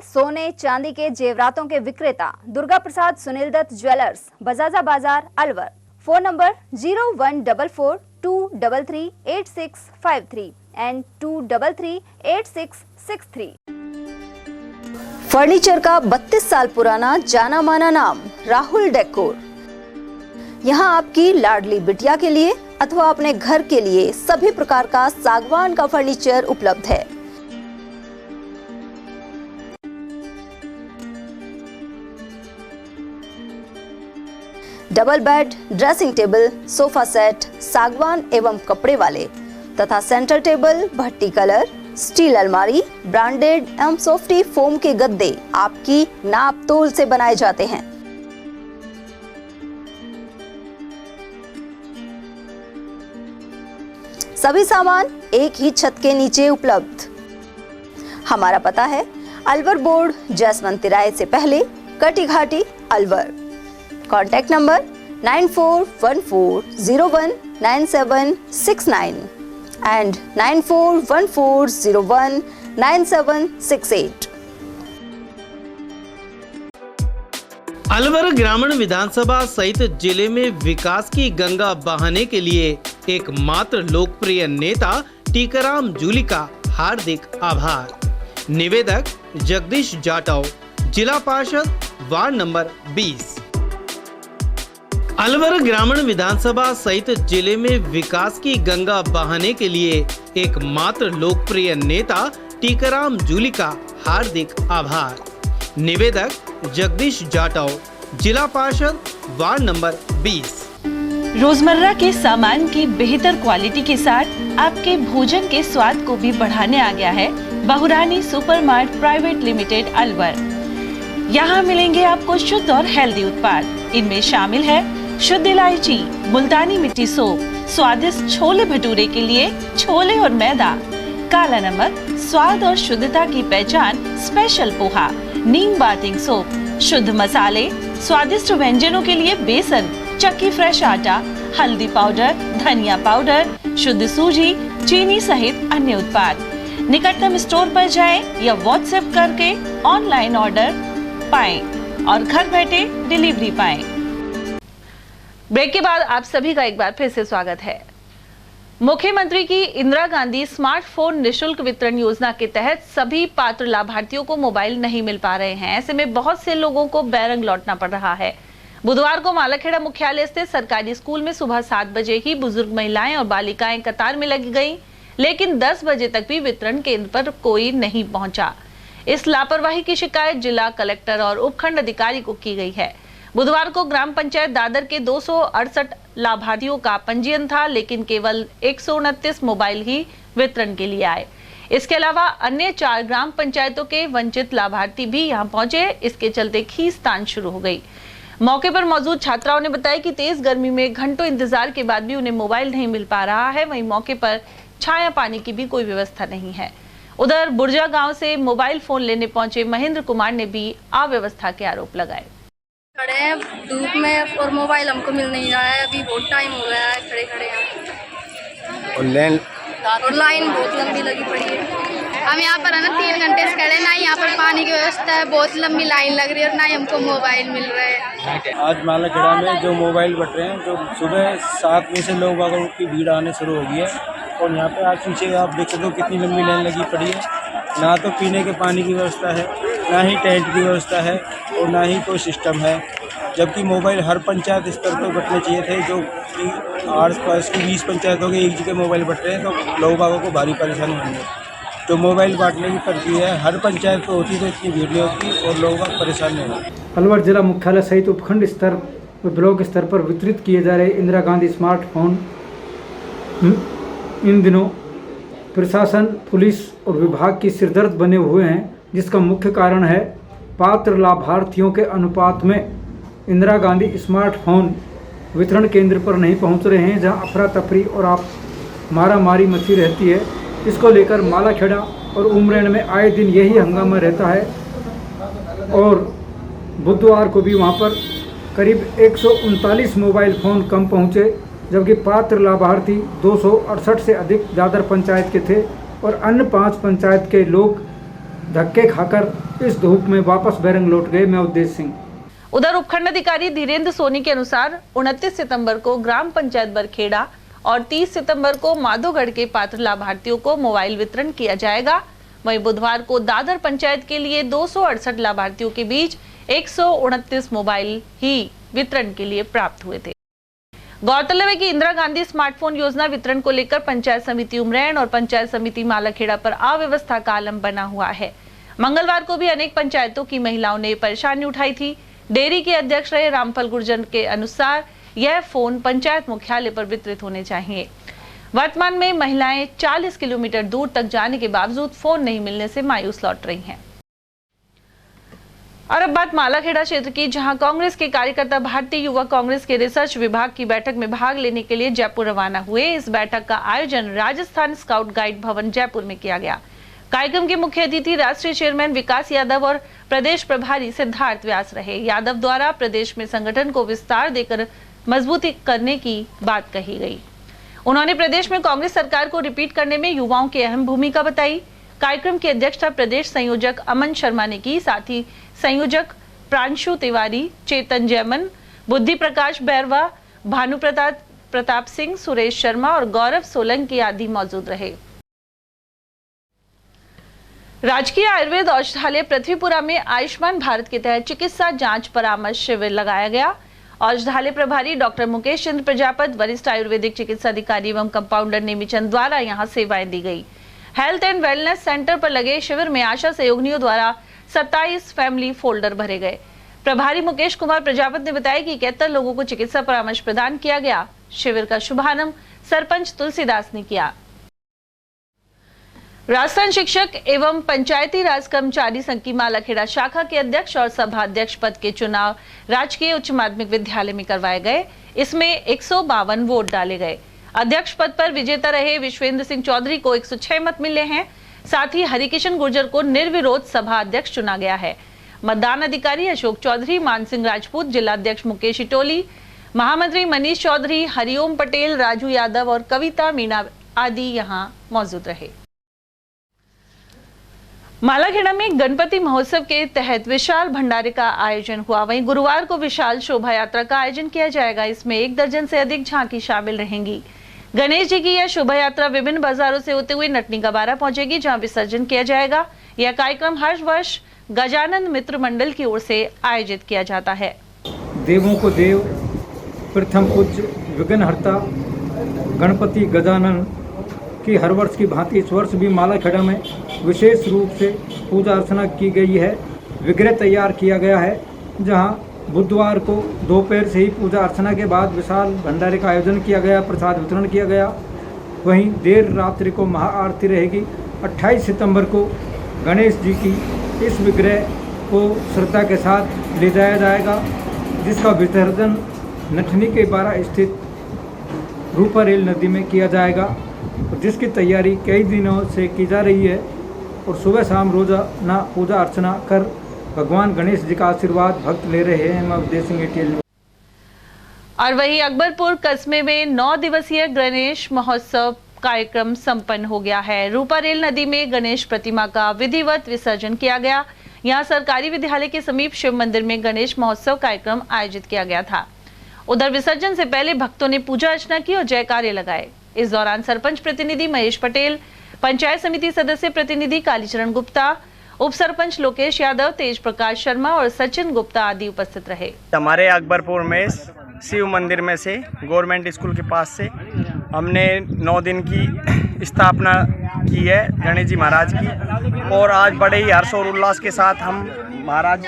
सोने चांदी के जेवरातों के विक्रेता दुर्गा प्रसाद सुनील दत्त ज्वेलर्स, बजाजा बाजार, Alwar. Phone number 0144233863 and 2338663। Furniture का 32 साल पुराना जाना माना नाम राहुल डेकोर। यहाँ आपकी लाडली बिटिया के लिए अथवा अपने घर के लिए सभी प्रकार का सागवान का फर्नीचर उपलब्ध है। Double bed, dressing table, sofa set, सागवान एवं कपड़े वाले तथा सेंटर टेबल, भट्टी कलर, स्टील अलमारी, ब्रांडेड एवं सॉफ्टी फोम के गद्दे आपकी नाप तोल से बनाए जाते हैं। सभी सामान एक ही छत के नीचे उपलब्ध। हमारा पता है अलवर बोर्ड, जैसवंत तिराहे से पहले, कटी घाटी, Alwar. Contact number 9414019769 and 9414019768। Alwar ग्रामीण विधानसभा सहित जिले में विकास की गंगा बहाने के लिए एकमात्र लोकप्रिय नेता टीकाराम जूली का हार्दिक आभार। निवेदक जगदीश जाटव, जिला पार्षद, वार्ड नंबर 20। अलवर ग्रामीण विधानसभा सहित जिले में विकास की गंगा बहाने के लिए एकमात्र लोकप्रिय नेता टीकाराम जूली का हार्दिक आभार। निवेदक जगदीश जाटव, जिला पार्षद, वार्ड नंबर 20। रोजमर्रा के सामान की बेहतर क्वालिटी के साथ आपके भोजन के स्वाद को भी बढ़ाने आ गया है बहुरानी सुपरमार्ट प्राइवेट लिमिटेड अलवर। यहाँ मिलेंगे आपको शुद्ध और हेल्दी उत्पाद। इनमें शामिल है शुद्ध इलायची, मुल्तानी मिट्टी सोप, स्वादिष्ट छोले भटूरे के लिए छोले और मैदा, काला नमक, स्वाद और शुद्धता की पहचान स्पेशल पोहा, नीम बाथिंग सोप, शुद्ध मसाले, स्वादिष्ट व्यंजनों के लिए बेसन, चक्की फ्रेश आटा, हल्दी पाउडर, धनिया पाउडर, शुद्ध सूजी, चीनी सहित अन्य उत्पाद। निकटतम स्टोर पर जाएं या व्हाट्सएप करके ऑनलाइन ऑर्डर पाएं और घर बैठे डिलीवरी पाएं। ब्रेक के बाद आप सभी का एक बार फिर से स्वागत है। मुख्यमंत्री की इंदिरा गांधी स्मार्टफोन निशुल्क वितरण योजना के तहत सभी पात्र लाभार्थियों को मोबाइल नहीं मिल पा रहे हैं। ऐसे में बहुत से लोगों को बैरंग लौटना पड़ रहा है। बुधवार को मालाखेड़ा मुख्यालय स्थित सरकारी स्कूल में सुबह 7 बजे ही बुजुर्ग महिलाएं और बालिकाएं कतार में लगी गईं, लेकिन 10 बजे तक भी वितरण केंद्र पर कोई नहीं पहुंचा। इस लापरवाही की शिकायत जिला कलेक्टर और उपखंड अधिकारी को की गई है। बुधवार को ग्राम पंचायत दादर के 268 लाभार्थियों का पंजीयन था, लेकिन केवल 129 मोबाइल ही वितरण के लिए आए। इसके अलावा अन्य 4 ग्राम पंचायतों के वंचित लाभार्थी भी यहां पहुंचे। इसके चलते खींचतान शुरू हो गई। मौके पर मौजूद छात्राओं ने बताया कि तेज गर्मी में घंटों इंतजार के बाद भी उन्हें मोबाइल नहीं मिल पा रहा है। वहीं मौके पर छाया पानी की भी कोई व्यवस्था नहीं है। उधर बुर्जा गांव से मोबाइल फोन लेने पहुंचे महेंद्र कुमार ने भी अव्यवस्था के आरोप लगाए। खड़े हैं धूप में और मोबाइल हमको मिल नहीं रहा है। अभी बहुत टाइम हो गया है खड़े खड़े और लाइन बहुत लंबी लगी पड़ी है। हम यहाँ पर है ना 3 घंटे से खड़े, ना यहाँ पर पानी की व्यवस्था है, बहुत लंबी लाइन लग रही है और ना ही हमको मोबाइल मिल रहा है। आज मालाखेड़ा में जो मोबाइल बट रहे हैं, जो सुबह 7 बजे से लोग बागों की भीड़ आने शुरू हो गई है और यहाँ पे आज पीछे आप देख सकते हो कितनी लंबी लाइन लगी पड़ी है। ना तो पीने के पानी की व्यवस्था है, ना ही टेंट की व्यवस्था है और ना ही कोई सिस्टम है। जबकि मोबाइल हर पंचायत स्तर पर बटने चाहिए थे, जो कि आस पास की 20 पंचायतों के एक जगह मोबाइल बट रहे हैं, तो लोग बागों को भारी परेशानी होनी है। जो मोबाइल बांटने की प्रक्रिया है हर पंचायत को होती तो इतनी भीड़ नहीं होती और लोगों का परेशान नहीं होता। अलवर जिला मुख्यालय सहित उपखंड स्तर व ब्लॉक स्तर पर वितरित किए जा रहे इंदिरा गांधी स्मार्टफोन इन दिनों प्रशासन, पुलिस और विभाग की सिरदर्द बने हुए हैं, जिसका मुख्य कारण है पात्र लाभार्थियों के अनुपात में इंदिरा गांधी स्मार्टफोन वितरण केंद्र पर नहीं पहुंच रहे हैं, जहां अफरा तफरी और मारामारी मची रहती है। इसको लेकर मालाखेड़ा और उमरेन में आए दिन यही हंगामा रहता है और बुधवार को भी वहां पर करीब 139 मोबाइल फ़ोन कम पहुंचे, जबकि पात्र लाभार्थी 268 से अधिक दादर पंचायत के थे और अन्य 5 पंचायत के लोग धक्के खाकर इस धूप में वापस बैरंग लौट गए। मैं उद्देश्य सिंह। उधर उपखंड अधिकारी धीरेन्द्र सोनी के अनुसार 29 सितंबर को ग्राम पंचायत बरखेड़ा और 30 सितंबर को माधोगढ़ के पात्र लाभार्थियों को मोबाइल वितरण किया जाएगा। वहीं बुधवार को दादर पंचायत के लिए 268 लाभार्थियों के बीच 129 मोबाइल ही वितरण के लिए प्राप्त हुए थे। गौरतलब है कि इंदिरा गांधी स्मार्टफोन योजना वितरण को लेकर पंचायत समिति उमरैन और पंचायत समिति मालाखेड़ा पर अव्यवस्था का आलम बना हुआ है। मंगलवार को भी अनेक पंचायतों की महिलाओं ने परेशानी उठाई थी। डेयरी के अध्यक्ष रहे रामफल गुर्जर के अनुसार यह फोन पंचायत मुख्यालय पर वितरित होने चाहिए। वर्तमान में महिलाएं 40 किलोमीटर दूर तक जाने के बावजूद फोन नहीं मिलने से मायूस लौट रही हैं। और अब बात मालाखेड़ा क्षेत्र की, जहां कांग्रेस के कार्यकर्ता भारतीय युवा कांग्रेस के रिसर्च विभाग की बैठक में भाग लेने के लिए जयपुर रवाना हुए। इस बैठक का आयोजन राजस्थान स्काउट गाइड भवन जयपुर में किया गया। कार्यक्रम के मुख्य अतिथि राष्ट्रीय चेयरमैन विकास यादव और प्रदेश प्रभारी सिद्धार्थ व्यास रहे। यादव द्वारा प्रदेश में संगठन को विस्तार देकर मजबूती करने की बात कही गई। उन्होंने प्रदेश में कांग्रेस सरकार को रिपीट करने में युवाओं की अहम भूमिका बताई। कार्यक्रम की अध्यक्षता प्रदेश संयोजक अमन शर्मा ने की। साथ ही संयोजक प्रांशु तिवारी, चेतन जैमन, बुद्धि प्रकाश बैरवा, भानु प्रताप सिंह, सुरेश शर्मा और गौरव सोलंकी आदि मौजूद रहे। राजकीय आयुर्वेद औषधालय पृथ्वीपुरा में आयुष्मान भारत के तहत चिकित्सा जांच परामर्श शिविर लगाया गया। औषधालय प्रभारी डॉक्टर मुकेश चंद्र प्रजापत, वरिष्ठ आयुर्वेदिक चिकित्सा अधिकारी एवं कंपाउंडर नेमीचंद द्वारा यहां सेवाएं दी गई। हेल्थ एंड वेलनेस सेंटर पर लगे शिविर में आशा सहयोगिनियों द्वारा 27 फैमिली फोल्डर भरे गए। प्रभारी मुकेश कुमार प्रजापत ने बताया कि 71 लोगों को चिकित्सा परामर्श प्रदान किया गया। शिविर का शुभारंभ सरपंच तुलसीदास ने किया। राजस्थान शिक्षक एवं पंचायती राज कर्मचारी संघ की मालाखेड़ा शाखा के अध्यक्ष और सभा अध्यक्ष पद के चुनाव राजकीय उच्च माध्यमिक विद्यालय में करवाए गए। इसमें 152 वोट डाले गए। अध्यक्ष पद पर विजेता रहे विश्वेंद्र सिंह चौधरी को 106 मत मिले हैं। साथ ही हरिकिशन गुर्जर को निर्विरोध सभा अध्यक्ष चुना गया है। मतदान अधिकारी अशोक चौधरी, मानसिंह राजपूत, जिला अध्यक्ष मुकेश इटोली, महामंत्री मनीष चौधरी, हरिओम पटेल, राजू यादव और कविता मीणा आदि यहां मौजूद रहे। मालाखेड़ा में गणपति महोत्सव के तहत विशाल भंडारे का आयोजन हुआ। वहीं गुरुवार को विशाल शोभा यात्रा का आयोजन किया जाएगा। इसमें 1 दर्जन से अधिक झांकी शामिल रहेंगी। गणेश जी की यह शोभा यात्रा विभिन्न बाजारों से होते हुए नटनी गबारा पहुंचेगी, जहां विसर्जन किया जाएगा। यह कार्यक्रम हर वर्ष गजानंद मित्र मंडल की ओर से आयोजित किया जाता है। देवों को देव, प्रथम पूज्य विघ्नहर्ता गणपति गजानन की हर वर्ष की भांति इस वर्ष भी मालाखेड़ा में विशेष रूप से पूजा अर्चना की गई है। विग्रह तैयार किया गया है, जहां बुधवार को दोपहर से ही पूजा अर्चना के बाद विशाल भंडारे का आयोजन किया गया, प्रसाद वितरण किया गया। वहीं देर रात्रि को महाआरती रहेगी। 28 सितंबर को गणेश जी की इस विग्रह को श्रद्धा के साथ ले जाया जाएगा। जिसका विसर्जन नठनी के 12 स्थित रूपा रेल नदी में किया जाएगा, जिसकी तैयारी कई दिनों से की जा रही है और सुबह शाम रोजाना पूजा अर्चना कर भगवान गणेश जी का आशीर्वाद भक्त ले रहे हैं। मैं अवधेश सिंह ATL। और वहीं अकबरपुर कस्बे में 9 दिवसीय गणेश महोत्सव कार्यक्रम संपन्न हो गया है। रूपा रेल नदी में गणेश प्रतिमा का विधिवत विसर्जन किया गया। यहां सरकारी विद्यालय के समीप शिव मंदिर में गणेश महोत्सव कार्यक्रम आयोजित किया गया था। उधर विसर्जन से पहले भक्तों ने पूजा अर्चना की और जयकारे लगाए। इस दौरान सरपंच प्रतिनिधि महेश पटेल, पंचायत समिति सदस्य प्रतिनिधि कालीचरण गुप्ता, उप सरपंच लोकेश यादव, तेज प्रकाश शर्मा और सचिन गुप्ता आदि उपस्थित रहे। हमारे अकबरपुर में शिव मंदिर में से गवर्नमेंट स्कूल के पास से हमने 9 दिन की स्थापना की है गणेश जी महाराज की, और आज बड़े ही हर्ष और उल्लास के साथ हम महाराज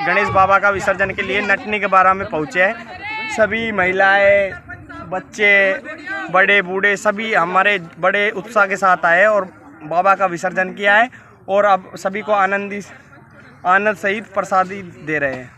गणेश बाबा का विसर्जन के लिए नटनी के 12 में पहुँचे हैं। सभी महिलाएं, बच्चे, बड़े बूढ़े सभी हमारे बड़े उत्साह के साथ आए और बाबा का विसर्जन किया है, और अब सभी को आनंद सहित प्रसादी दे रहे हैं।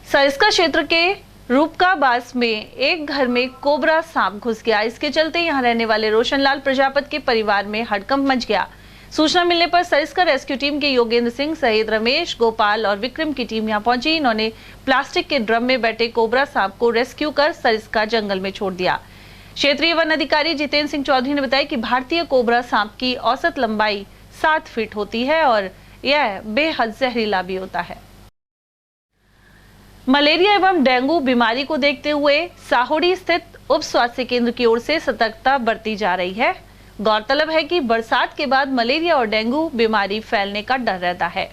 सरिस्का क्षेत्र के रूपकाबास में एक घर में कोबरा सांप घुस गया। इसके चलते यहां रहने वाले रोशनलाल प्रजापत के परिवार में हड़कंप मच गया। सूचना मिलने पर सरिस्का रेस्क्यू टीम के योगेंद्र सिंह सहित रमेश, गोपाल और विक्रम की टीम यहां पहुंची। इन्होंने प्लास्टिक के ड्रम में बैठे कोबरा सांप को रेस्क्यू कर सरिस्का जंगल में छोड़ दिया। क्षेत्रीय वन अधिकारी जितेंद्र सिंह चौधरी ने बताया कि भारतीय कोबरा सांप की औसत लंबाई 7 फीट होती है और यह बेहद जहरीला भी होता है। मलेरिया एवं डेंगू बीमारी को देखते हुए साहोड़ी स्थित उप स्वास्थ्य केंद्र की ओर से सतर्कता बरती जा रही है। गौरतलब है कि बरसात के बाद मलेरिया और डेंगू बीमारी फैलने का डर रहता है।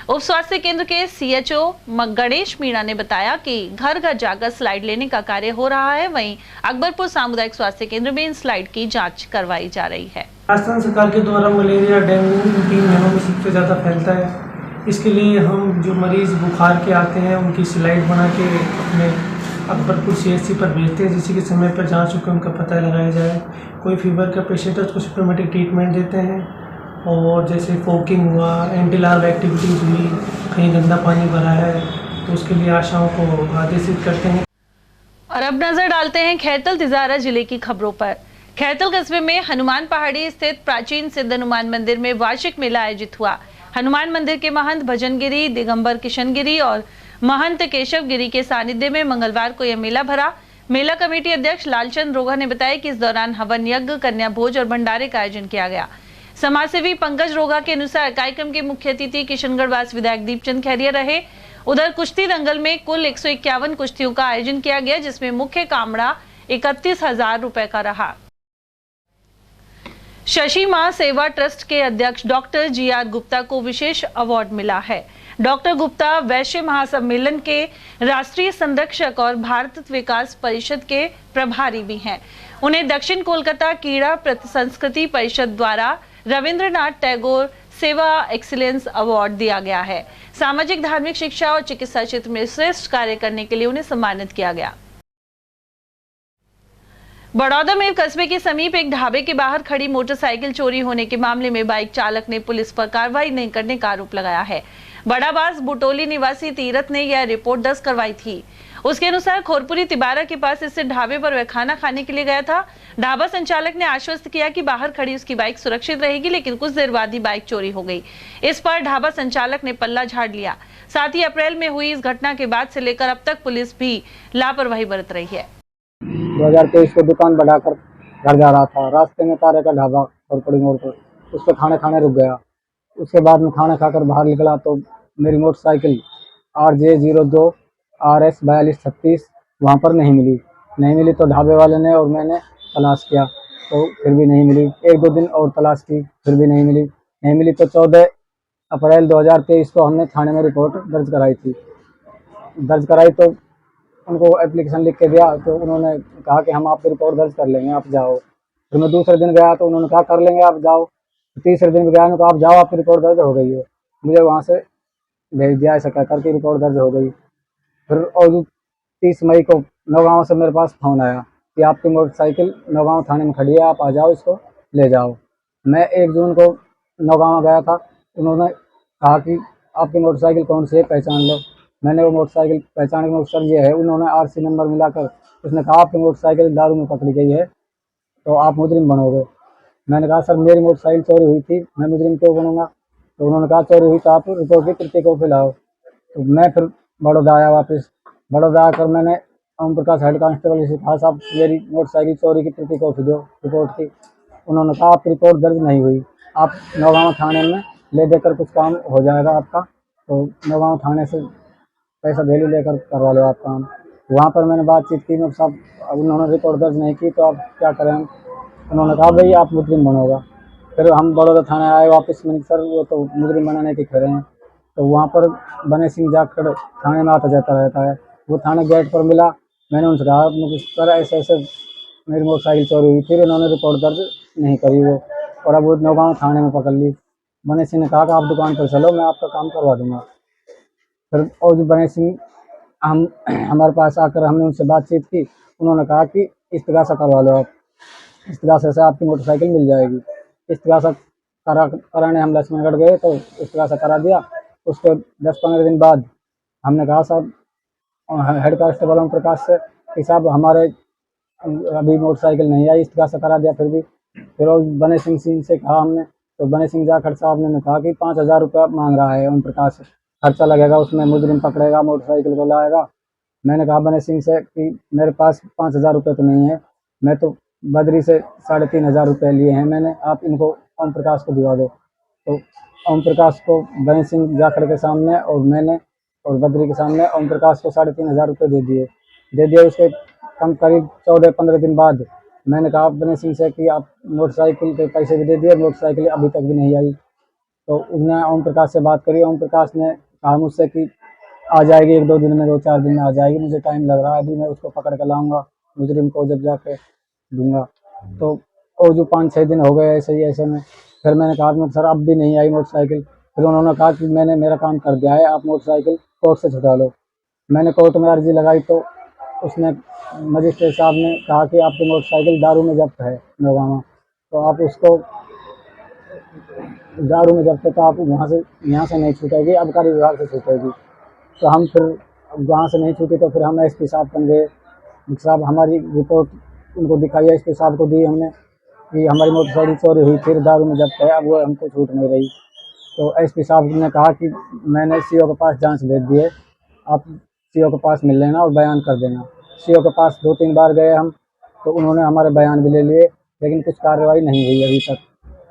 उप स्वास्थ्य केंद्र के CHO गणेश मीणा ने बताया कि घर घर जाकर स्लाइड लेने का कार्य हो रहा है। वहीं अकबरपुर सामुदायिक स्वास्थ्य केंद्र में इन स्लाइड की जांच करवाई जा रही है। राजस्थान सरकार के द्वारा मलेरिया, डेंगू इन 3 महीनों में सबसे ज़्यादा फैलता है। इसके लिए हम जो मरीज बुखार के आते हैं उनकी स्लाइड बना के अपने अकबरपुर CHC पर भेजते हैं, जिससे कि समय पर जांच होकर उनका पता लगाया जाए। कोई फीवर का पेशेंट है उसको सिम्प्टोमेटिक ट्रीटमेंट देते हैं, और जैसे फोकिंग हुआ, एंटी लार्वा एक्टिविटीज़ हुई, कहीं गंदा पानी भरा है तो उसके लिए आशाओं को आदेशित करते हैं। और अब नजर डालते हैं खैरतल तिजारा जिले की खबरों पर। खैरतल कस्बे में हनुमान पहाड़ी स्थित प्राचीन सिद्ध हनुमान मंदिर में वार्षिक मेला आयोजित हुआ। हनुमान मंदिर के महंत भजनगिरी, दिगंबर किशनगिरी और महंत केशवगिरी के सानिध्य में मंगलवार को यह मेला भरा। मेला कमेटी अध्यक्ष लालचंद रोगा ने बताया कि इस दौरान हवन यज्ञ, कन्या भोज और भंडारे का आयोजन किया गया। समाजसेवी पंकज रोगा के अनुसार कार्यक्रम के मुख्य अतिथि किशनगढ़वास विधायक दीपचंद खैरिया रहे। उधर कुश्ती दंगल में कुल 151 कुश्तियों का आयोजन किया गया, जिसमें मुख्य कामड़ा 31,000 रुपए का रहा। शशि मां सेवा ट्रस्ट के अध्यक्ष डॉक्टर GR गुप्ता को विशेष अवार्ड मिला है। डॉक्टर गुप्ता वैश्य महासम्मेलन के राष्ट्रीय संरक्षक और भारत विकास परिषद के प्रभारी भी हैं। उन्हें दक्षिण कोलकाता कीड़ा संस्कृति परिषद द्वारा रविंद्रनाथ टैगोर सेवा एक्सीलेंस अवार्ड दिया गया है। सामाजिक, धार्मिक, शिक्षा और चिकित्सा क्षेत्र में श्रेष्ठ कार्य करने के लिए उन्हें सम्मानित किया गया। बड़ौदा में कस्बे के समीप एक ढाबे के बाहर खड़ी मोटरसाइकिल चोरी होने के मामले में बाइक चालक ने पुलिस पर कार्रवाई नहीं करने का आरोप लगाया है। बड़ाबास बुटोली निवासी तीरथ ने यह रिपोर्ट दर्ज करवाई थी। उसके अनुसार खोरपुरी तिबारा के पास स्थित ढाबे पर वह खाना खाने के लिए गया था। ढाबा संचालक ने आश्वस्त किया कि बाहर खड़ी उसकी बाइक सुरक्षित रहेगी, लेकिन कुछ देर बाद ही बाइक चोरी हो गई। इस पर ढाबा संचालक ने पल्ला झाड़ लिया। साथ ही अप्रैल में हुई इस घटना के बाद से लेकर अब तक पुलिस भी लापरवाही बरत रही है। 2023 को दुकान बढ़ाकर घर जा रहा था। रास्ते में तारे का ढाबा खोरपुरी मोड़ पर, उस पर खाना खाने रुक गया। उसके बाद में खाना खाकर बाहर निकला तो मेरी मोटरसाइकिल RJ02 RS 4236 वहाँ पर नहीं मिली तो ढाबे वाले ने और मैंने तलाश किया तो फिर भी नहीं मिली। 1-2 दिन और तलाश की, फिर भी नहीं मिली तो 14 अप्रैल 2023 को हमने थाने में रिपोर्ट दर्ज कराई तो उनको एप्लीकेशन लिख के दिया तो उन्होंने कहा कि हम आपकी रिपोर्ट दर्ज कर लेंगे, आप जाओ। फिर मैं दूसरे दिन गया तो उन्होंने कहा कर लेंगे, आप जाओ। तीसरे दिन गया तो आप जाओ, आपकी रिपोर्ट दर्ज हो गई है। मुझे वहाँ से भेज दिया, ऐसा कहकर की रिपोर्ट दर्ज हो गई। फिर और 30 मई को नौगांव से मेरे पास फ़ोन आया कि आपकी मोटरसाइकिल नौगांव थाने में खड़ी है, आप आ जाओ, इसको ले जाओ। मैं 1 जून को नौगांव गया था, उन्होंने कहा कि आपकी मोटरसाइकिल कौन सी है, पहचान लो। मैंने वो मोटरसाइकिल पहचान में सर ये है, उन्होंने RC नंबर मिलाकर उसने कहा आपकी मोटरसाइकिल दारू में पकड़ी गई है तो आप मुजरिम बनोगे। मैंने कहा सर मेरी मोटरसाइकिल चोरी हुई थी, मैं मुजरिम क्यों बनूंगा? तो उन्होंने कहा चोरी हुई तो आप रिपोर्ट की प्रति कॉपी लाओ। तो मैं फिर बड़ौदा आया वापस। बड़ौदा आकर मैंने ओम प्रकाश हेड कांस्टेबल से कहा साहब मेरी मोटरसाइकिल चोरी की प्रति कॉपी दो रिपोर्ट की। उन्होंने कहा आपकी रिपोर्ट दर्ज नहीं हुई, आप नौगांव थाने में ले देकर कुछ काम हो जाएगा आपका, तो नौगांव थाने से पैसा दे लेकर करवा लो आप काम। वहाँ पर मैंने बातचीत की, मैं साहब उन्होंने रिपोर्ट दर्ज नहीं की तो आप क्या करें हम? उन्होंने कहा भाई आप मुजरिम बनोगा। फिर हम बड़ौदा थाने आए वापस, मैंने सर वो तो मुजरिम बनाने के खड़े हैं। तो वहाँ पर बने सिंह जाखड़ थाने में आता जाता रहता है, वो थाने गेट पर मिला। मैंने उनसे कहा सर ऐसे ऐसे मेरी मोटरसाइकिल चोरी हुई, फिर उन्होंने रिपोर्ट दर्ज नहीं करी वो, और अब वो नौगांव थाने में पकड़ ली। बने सिंह ने कहा कि आप दुकान पर चलो मैं आपका काम करवा दूँगा। फिर और जो बने सिंह हमारे पास आकर हमने उनसे बातचीत की, उन्होंने कहा कि इस्तिगासा करवा लो आप, इस्तिगासे से आपकी मोटरसाइकिल मिल जाएगी। इस्तिगासा कराने हम लक्ष्मणगढ़ गए तो इस्तिगासा करा दिया। उसके 10-15 दिन बाद हमने कहा साहब हेड कांस्टेबल ओम प्रकाश से कि साहब हमारे अभी मोटरसाइकिल नहीं आई, इस्तिगासा करा दिया फिर और बने सिंह से कहा हमने, तो बने सिंह जाखड़ साहब ने कहा कि 5,000 रुपया मांग रहा है ओम प्रकाश, खर्चा लगेगा उसमें, मुजरिम पकड़ेगा, मोटरसाइकिल को लाएगा। मैंने कहा बने सिंह से कि मेरे पास 5,000 रुपये तो नहीं है, मैं तो बद्री से 3,500 रुपये लिए हैं मैंने, आप इनको ओम प्रकाश को दिवा दो। तो ओम प्रकाश को बने सिंह जाखड़ के सामने और मैंने और बद्री के सामने ओम प्रकाश को 3,500 रुपये दे दिए। उसके करीब 14-15 दिन बाद मैंने कहा बने सिंह से कि आप मोटरसाइकिल के पैसे भी दे दिए, मोटरसाइकिल अभी तक भी नहीं आई। तो उन्होंने ओम प्रकाश से बात करी, ओम प्रकाश ने कहा मुझसे कि आ जाएगी 1-2 दिन में, 2-4 दिन में आ जाएगी, मुझे टाइम लग रहा है, अभी मैं उसको पकड़ कर लाऊंगा, मुजरिम को जब जाके दूंगा। तो और जो 5-6 दिन हो गए ऐसे में, फिर मैंने कहा सर अब भी नहीं आई मोटरसाइकिल। फिर उन्होंने कहा कि मैंने मेरा काम कर दिया है, आप मोटरसाइकिल कोर्ट से छुटा लो। मैंने कोर्ट में अर्जी लगाई तो उसने मजिस्ट्रेट साहब ने कहा कि आपकी मोटरसाइकिल दारू में जब्त है नौगांव, तो आप उसको दारू में जब्त है तो आप यहाँ से नहीं छूटेगी, आबकारी विभाग से छूटेगी। तो हम फिर वहाँ से नहीं छूटी तो फिर हम SP साहब बन गए। साहब हमारी रिपोर्ट उनको दिखाई, SP साहब को दी हमने कि हमारी मोटरसाइकिल चोरी हुई, फिर दारू में जब्त है, अब वो हमको छूट नहीं रही। तो SP साहब ने कहा कि मैंने CO के पास जांच भेज दी है, आप CO के पास मिल लेना और बयान कर देना। CO के पास 2-3 बार गए हम, तो उन्होंने हमारे बयान भी ले लिए, लेकिन कुछ कार्रवाई नहीं हुई अभी तक।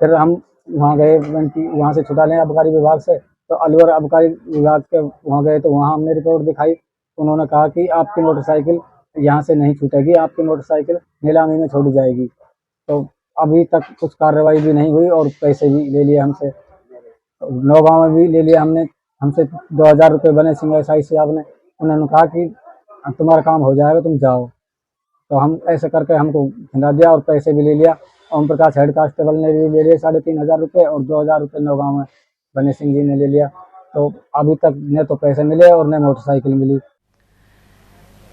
फिर हम वहाँ गए, वहाँ से छुटा लें आबकारी विभाग से, तो अलवर आबकारी विभाग के वहाँ गए तो वहाँ हमने रिपोर्ट दिखाई। उन्होंने कहा कि आपकी मोटरसाइकिल यहाँ से नहीं छूटेगी, आपकी मोटरसाइकिल नीलामी में छोड़ी जाएगी। तो अभी तक कुछ कार्रवाई भी नहीं हुई और पैसे भी ले लिए हमसे, नौगांव में भी ले लिया हमसे 2,000 रुपये बने सिंह SI साहब ने। उन्होंने कहा कि तुम्हारा काम हो जाएगा, तुम जाओ। तो हम ऐसे करके हमको खिला दिया और पैसे भी ले लिया। ओम प्रकाश हेड कांस्टेबल ने भी ले लिए 3,500 रुपये और 2,000 रुपये नौगांव में बने सिंह जी ने ले लिया। तो अभी तक न तो पैसे मिले और न मोटरसाइकिल मिली।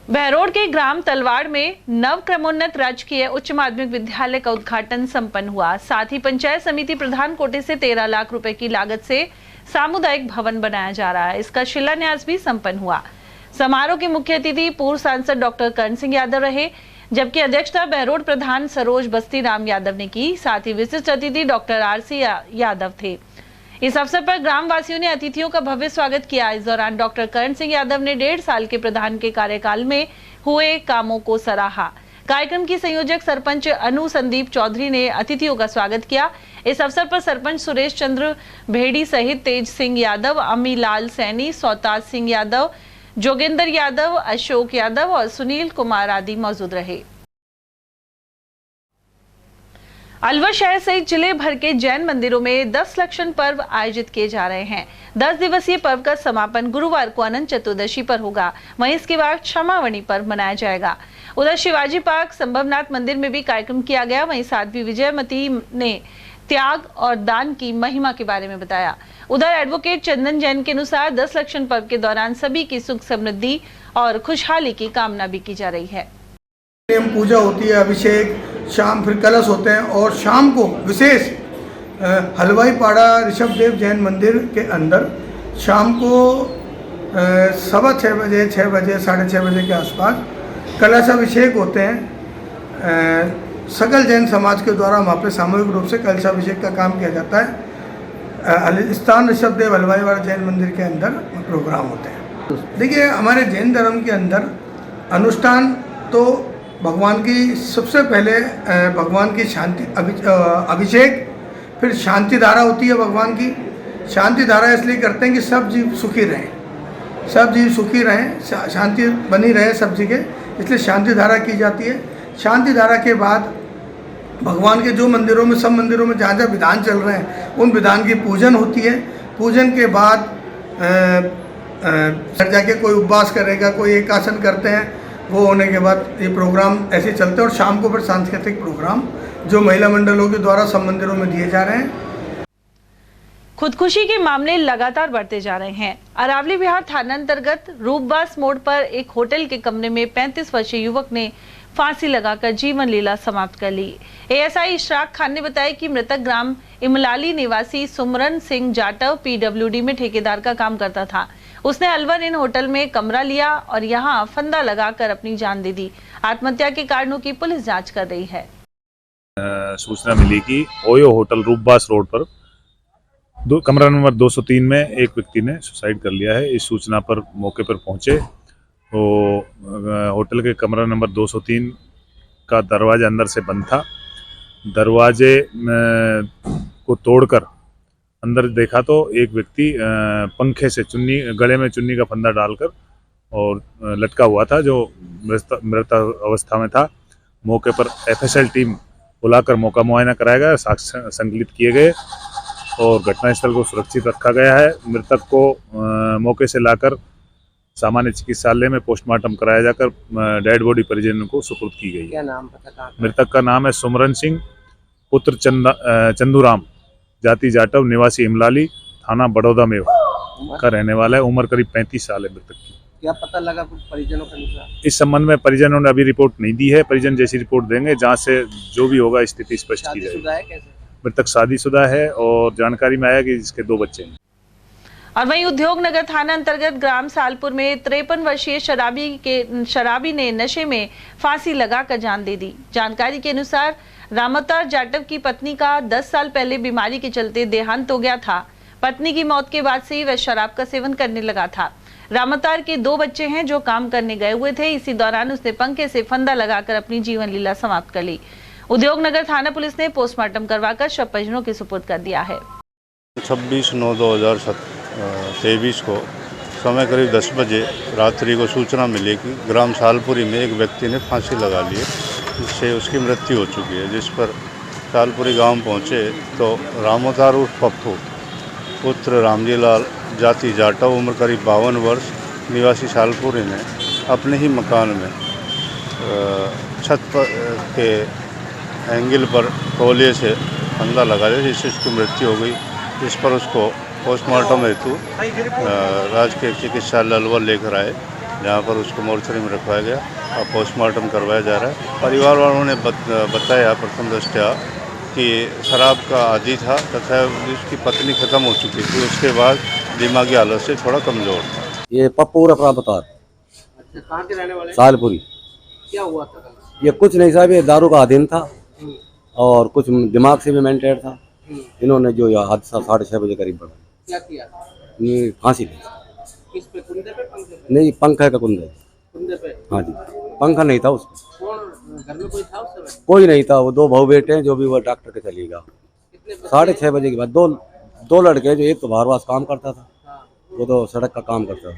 बहरोड के ग्राम तलवाड़ में नव क्रमोन्नत राजकीय उच्च माध्यमिक विद्यालय का उद्घाटन संपन्न हुआ। साथ ही पंचायत समिति प्रधान कोटे से 13 लाख रुपए की लागत से सामुदायिक भवन बनाया जा रहा है, इसका शिलान्यास भी संपन्न हुआ। समारोह के मुख्य अतिथि पूर्व सांसद डॉक्टर कर्ण सिंह यादव रहे, जबकि अध्यक्षता बहरोड प्रधान सरोज बस्ती राम यादव ने की। साथ ही विशिष्ट अतिथि डॉक्टर RC यादव थे। इस अवसर पर ग्रामवासियों ने अतिथियों का भव्य स्वागत किया। इस दौरान डॉक्टर कर्ण सिंह यादव ने 1.5 साल के प्रधान के कार्यकाल में हुए कामों को सराहा। कार्यक्रम की संयोजक सरपंच अनु संदीप चौधरी ने अतिथियों का स्वागत किया। इस अवसर पर सरपंच सुरेश चंद्र भेड़ी सहित तेज सिंह यादव, अमीलाल सैनी, सौताज सिंह यादव, जोगेंद्र यादव, अशोक यादव और सुनील कुमार आदि मौजूद रहे। अलवर शहर सहित जिले भर के जैन मंदिरों में 10 लक्षण पर्व आयोजित किए जा रहे हैं। 10 दिवसीय पर्व का समापन गुरुवार को अनंत चतुर्दशी पर होगा। वहीं इसके बाद क्षमावणी पर्व मनाया जाएगा। उधर शिवाजी पार्क संभवनाथ मंदिर में भी कार्यक्रम किया गया। वहीं साध्वी विजयमती ने त्याग और दान की महिमा के बारे में बताया। उधर एडवोकेट चंदन जैन के अनुसार 10 लक्षण पर्व के दौरान सभी की सुख समृद्धि और खुशहाली की कामना भी की जा रही है। पूजा होती है, अभिषेक, शाम फिर कलश होते हैं और शाम को विशेष हलवाई पाड़ा ऋषभ देव जैन मंदिर के अंदर शाम को 6:15 बजे 6 बजे 6:30 बजे के आसपास कलशाभिषेक होते हैं। सकल जैन समाज के द्वारा वहाँ पे सामूहिक रूप से कलशाभिषेक का काम किया जाता है। स्थान ऋषभदेव हलवाईवाड़ा जैन मंदिर के अंदर प्रोग्राम होते हैं। देखिए, हमारे जैन धर्म के अंदर अनुष्ठान तो भगवान की सबसे पहले भगवान की शांति अभिषेक, फिर शांति धारा होती है। भगवान की शांति धारा इसलिए करते हैं कि सब जीव सुखी रहें, सब जीव सुखी रहें, शांति बनी रहे सब जगह, इसलिए शांति धारा की जाती है। शांति धारा के बाद भगवान के जो मंदिरों में, सब मंदिरों में जहाँ जहाँ विधान चल रहे हैं उन विधान की पूजन होती है। पूजन के बाद घर जाके कोई उपवास करेगा, कोई एक आसन करते हैं। वो होने के बाद ये प्रोग्राम ऐसे चलते हैं और शाम को फिर सांस्कृतिक प्रोग्राम जो महिला मंडलों के द्वारा सब मंदिरों में दिए जा रहे हैं। खुदकुशी के मामले लगातार बढ़ते जा रहे हैं। अरावली बिहार थाना अंतर्गत रूपबास मोड़ पर एक होटल के कमरे में 35 वर्षीय युवक ने फांसी लगाकर जीवन लीला समाप्त कर ली। एएसआई इशराक खान ने बताया कि मृतक ग्राम इमलाली निवासी सुमरन सिंह जाटव पीडब्ल्यूडी में ठेकेदार का काम करता था। उसने अलवर इन होटल में कमरा लिया और यहां फंदा लगाकर अपनी जान दे दी। आत्महत्या के कारणों की पुलिस जांच कर रही है। सूचना मिली कि ओयो होटल रूपबास रोड पर कमरा नंबर 203 में एक व्यक्ति ने सुसाइड कर लिया है। इस सूचना पर मौके पर पहुंचे तो होटल के कमरा नंबर 203 का दरवाजा अंदर से बंद था। दरवाजे को तोड़कर अंदर देखा तो एक व्यक्ति पंखे से गले में चुन्नी का फंदा डालकर और लटका हुआ था, जो मृत अवस्था में था। मौके पर एफएसएल टीम बुलाकर मौका मुआयना कराया गया, साक्ष्य संकलित किए गए और घटनास्थल को सुरक्षित रखा गया है। मृतक को मौके से लाकर सामान्य चिकित्सालय में पोस्टमार्टम कराया जाकर डेड बॉडी परिजनों को सुपुर्द की गई। क्या नाम पता? मृतक का नाम है सुमरन सिंह पुत्र चंदूराम, जाति जाटव, निवासी इमलाली, थाना बड़ौदा में का रहने वाला है। उम्र करीब 35 साल है मृतक की। क्या पता लगा कुछ परिजनों के अनुसार? इस संबंध में परिजनों ने अभी रिपोर्ट नहीं दी है। परिजन जैसी रिपोर्ट देंगे, जहाँ से जो भी होगा स्थिति स्पष्ट की जाएगी। मृतक शादीशुदा है और जानकारी में आया कि इसके 2 बच्चे हैं। और वहीं उद्योग नगर थाना अंतर्गत ग्राम सालपुर में 53 वर्षीय शराबी ने नशे में फांसी लगाकर जान दे दी। जानकारी के अनुसार रामोतार जाटव की पत्नी का 10 साल पहले बीमारी के चलते देहांत हो गया था। पत्नी की मौत के बाद से ही वह शराब का सेवन करने लगा था। रामोतार के 2 बच्चे हैं जो काम करने गए हुए थे। इसी दौरान उसने पंखे से फंदा लगाकर अपनी जीवन लीला समाप्त कर ली। उद्योग नगर थाना पुलिस ने पोस्टमार्टम करवाकर शव परिजनों के सुपुर्द कर दिया है। 26/9/2023 को समय करीब 10 बजे रात्रि को सूचना मिली कि ग्राम सालपुरी में एक व्यक्ति ने फांसी लगा ली है, जिससे उसकी मृत्यु हो चुकी है। जिस पर सालपुरी गांव पहुंचे तो रामोतार उर्फ पप्पू पुत्र रामजीलाल, जाति जाटव, उम्र करीब 52 वर्ष, निवासी सालपुरी ने अपने ही मकान में छत के एंगल पर तौलिए से फंदा लगा दिया, जिससे उसकी मृत्यु हो गई। इस पर उसको पोस्टमार्टम हेतु राजकीय चिकित्सालय अलवर लेकर आए, जहां पर उसको मोर्चरी में रखवाया गया और पोस्टमार्टम करवाया जा रहा है। परिवार वालों ने बताया प्रथम दृष्टया कि शराब का आदी था तथा उसकी पत्नी खत्म हो चुकी थी, उसके बाद दिमागी हालत से थोड़ा कमज़ोर था। ये पप्पू रामोतार। अच्छा, कहाँ के रहने वाले? सालपुरी। क्या हुआ था? ये कुछ नहीं साहब, ये दारू का अधीन था और कुछ दिमाग से भी मेंटेड था। इन्होंने जो हादसा 6:30 बजे करीब बढ़ा। क्या किया? ये फांसी ली। किस पे? कुंदे पे? पंखे पे? नहीं, पंखा का कुंदे। कुंदे पे? हाँ जी, पंखा नहीं था उसमें। कौन घर में कोई था उस समय? कोई नहीं था। वो 2 भाऊ बेटे हैं, जो भी वो डॉक्टर के चलेगा। 6:30 बजे के बाद दो लड़के, जो एक तो बाहरवास काम करता था, वो तो सड़क का काम करता था,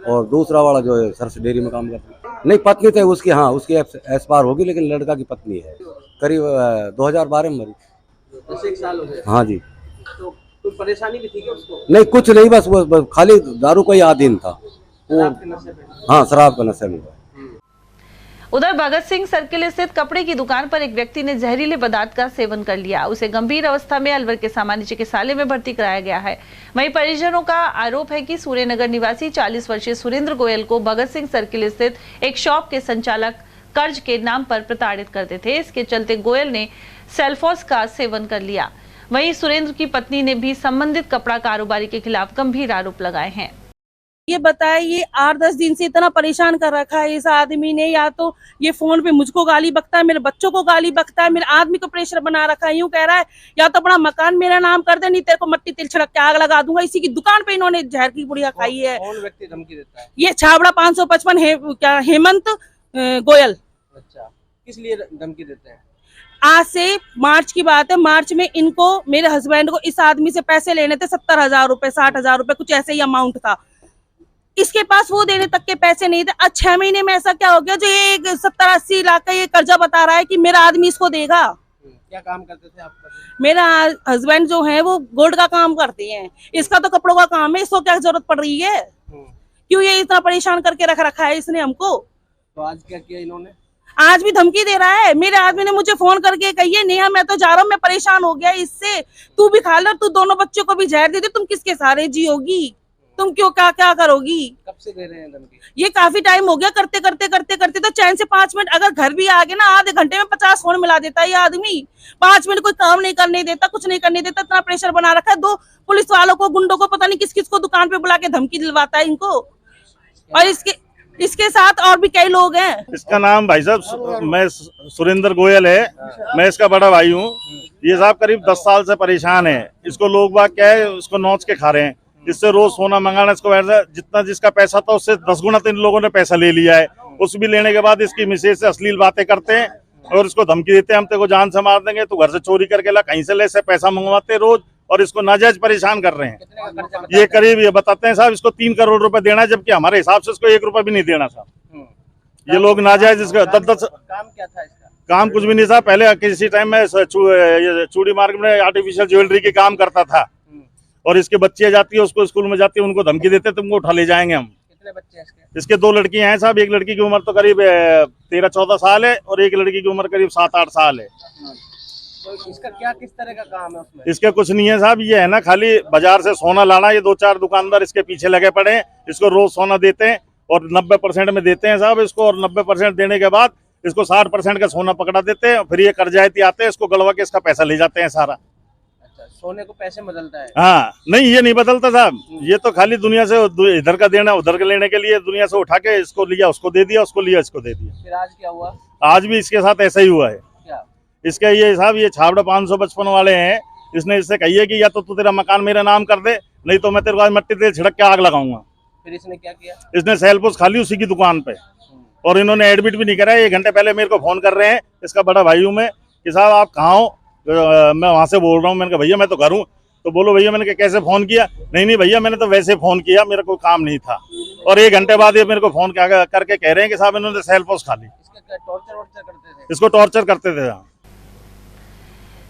और दूसरा वाला जो है सरस डेयरी में काम करता है। नहीं, पत्नी थे उसकी। हाँ, उसकी एक्सपायर होगी, लेकिन लड़का की पत्नी है। करीब 2012 में मरी। 10 साल हो गए। हाँ जी। तो कोई परेशानी भी थी क्या उसको? नहीं, कुछ नहीं, बस वो खाली दारू का ही आदीन था वो। हाँ, शराब का नशे में। उधर भगत सिंह सर्किल स्थित कपड़े की दुकान पर एक व्यक्ति ने जहरीले पदार्थ का सेवन कर लिया। उसे गंभीर अवस्था में अलवर के सामान्य चिकित्सालय में भर्ती कराया गया है। वहीं परिजनों का आरोप है कि सूर्यनगर निवासी 40 वर्षीय सुरेंद्र गोयल को भगत सिंह सर्किल स्थित एक शॉप के संचालक कर्ज के नाम पर प्रताड़ित करते थे। इसके चलते गोयल ने सेल्फोस का सेवन कर लिया। वहीं सुरेंद्र की पत्नी ने भी संबंधित कपड़ा कारोबारी के खिलाफ गंभीर आरोप लगाए हैं। ये बताए, ये 8-10 दिन से इतना परेशान कर रखा है इस आदमी ने। या तो ये फोन पे मुझको गाली बकता है, मेरे बच्चों को गाली बकता है, मेरे आदमी को प्रेशर बना रखा है। यूं कह रहा है या तो अपना मकान मेरा नाम कर दे, नहीं तेरे को मट्टी तेल छिड़क के आग लगा दूंगा। इसी की दुकान पे इन्होंने जहर की पुड़िया खाई है। कौन व्यक्ति धमकी देता है? ये छाबड़ा 555 हेमंत गोयल। अच्छा, किस लिए धमकी देते हैं? आज से मार्च की बात है, मार्च में इनको, मेरे हस्बैंड को इस आदमी से पैसे लेने थे 70,000 रुपए, 60,000 रुपए, कुछ ऐसे ही अमाउंट था। इसके पास वो देने तक के पैसे नहीं थे। आज 6 महीने में ऐसा क्या हो गया जो ये 70-80 लाख का ये कर्जा बता रहा है कि मेरा आदमी इसको देगा। क्या काम करते थे आप? मेरा हस्बैंड जो है वो गोल्ड का काम करते हैं, इसका तो कपड़ों का काम है। इसको क्या जरूरत पड़ रही है? क्यों ये इतना परेशान करके रख रखा है इसने हमको? तो आज क्या किया इन्होंने? आज भी धमकी दे रहा है। मेरे आदमी ने मुझे फोन करके कही है, नेहा मैं तो जा रहा हूँ, मैं परेशान हो गया इससे, तू भी खा लो, तू दोनों बच्चों को भी जहर दे दे, तुम किसके सहारे जियोगी, तुम क्यों क्या क्या करोगी? कब से दे रहे हैं धमकी? ये काफी टाइम हो गया। करते करते करते करते तो चैन से 5 मिनट, अगर घर भी आ गए ना आधे घंटे में 50 फोन मिला देता है ये आदमी। 5 मिनट कोई काम नहीं करने देता, कुछ नहीं करने देता, इतना प्रेशर बना रखा है। 2 पुलिस वालों को, गुंडों को, पता नहीं किस किस को दुकान पे बुला के धमकी दिलवाता है इनको। और इसके साथ और भी कई लोग हैं। इसका नाम भाई साहब मैं सुरेंद्र गोयल है, मैं इसका बड़ा भाई हूँ। ये साहब करीब 10 साल से परेशान है। इसको लोग बाग क्या है, उसको नोच के खा रहे हैं। इससे रोज सोना मंगाना, इसको जितना जिसका पैसा था उससे 10 गुना तो इन लोगों ने पैसा ले लिया है। उस भी लेने के बाद इसकी मिसेज से अश्लील बातें करते हैं और इसको धमकी देते हैं, हम तेरे को जान से मार देंगे, तू घर से चोरी करके ला, कहीं से ले, से पैसा मंगवाते रोज और इसको नाजायज परेशान कर रहे हैं। ये करीब ये बताते हैं साहब इसको 3 करोड़ रुपए देना है, जबकि हमारे हिसाब से इसको 1 रुपया भी नहीं देना साहब। ये लोग नाजायज इसका 10-10 काम क्या था इसका? काम कुछ भी नहीं था। पहले किसी टाइम में चूड़ी मार्केट में आर्टिफिशियल ज्वेलरी के काम करता था और इसके बच्चियां जाती है, उसको स्कूल में जाती है, उनको धमकी देते तुमको उठा ले जाएंगे हम। कितने बच्चे हैं इसके? इसके 2 लड़कियां हैं साहब। एक लड़की की उम्र तो करीब 13-14 साल है और एक लड़की की उम्र करीब 7-8 साल है। तो इसका क्या, किस तरह का काम है उसमें? इसके कुछ नहीं है साहब, ये है ना खाली बाजार से सोना लाना। ये 2-4 दुकानदार इसके पीछे लगे पड़े हैं, इसको रोज सोना देते हैं और 90% में देते हैं साहब इसको। और 90% देने के बाद इसको 60% का सोना पकड़ा देते हैं। फिर ये कर्जायती आते हैं, इसको गलवा के इसका पैसा ले जाते हैं सारा। अच्छा, सोने को पैसे बदलता है? हाँ, नहीं ये नहीं बदलता साहब। ये तो खाली दुनिया से इधर का देना, उधर का लेने के लिए दुनिया से उठा के इसको लिया, उसको दे दिया, उसको लिया, इसको दे दिया। फिर आज क्या हुआ? आज भी इसके साथ ऐसा ही हुआ है। क्या? इसके ये साहब ये छाबड़ा 555 वाले हैं, इसने इससे कही है कि या तो तू तेरा मकान मेरा नाम कर दे, नहीं तो मैं तेरे को आज मट्टी तेल छिड़क के आग लगाऊंगा। फिर इसने क्या किया? इसने सेल पोस्ट खाली उसी की दुकान पे, और इन्होंने एडमिट भी नहीं करा। 1 घंटे पहले मेरे को फोन कर रहे हैं, इसका बड़ा भाई हूँ मैं, कि साहब आप कहाँ हो? मैं वहाँ से बोल रहा हूँ। मैंने कहा भैया मैं तो घर हूँ। तो बोलो भैया मैंने कैसे फोन किया? नहीं भैया मैंने तो वैसे फोन किया, मेरा कोई काम नहीं था। और 1 घंटे बाद ये मेरे को फोन करके कह रहे हैं कि साहब इन्होंने सेल पोस्ट खा ली। इसको टॉर्चर करते थे।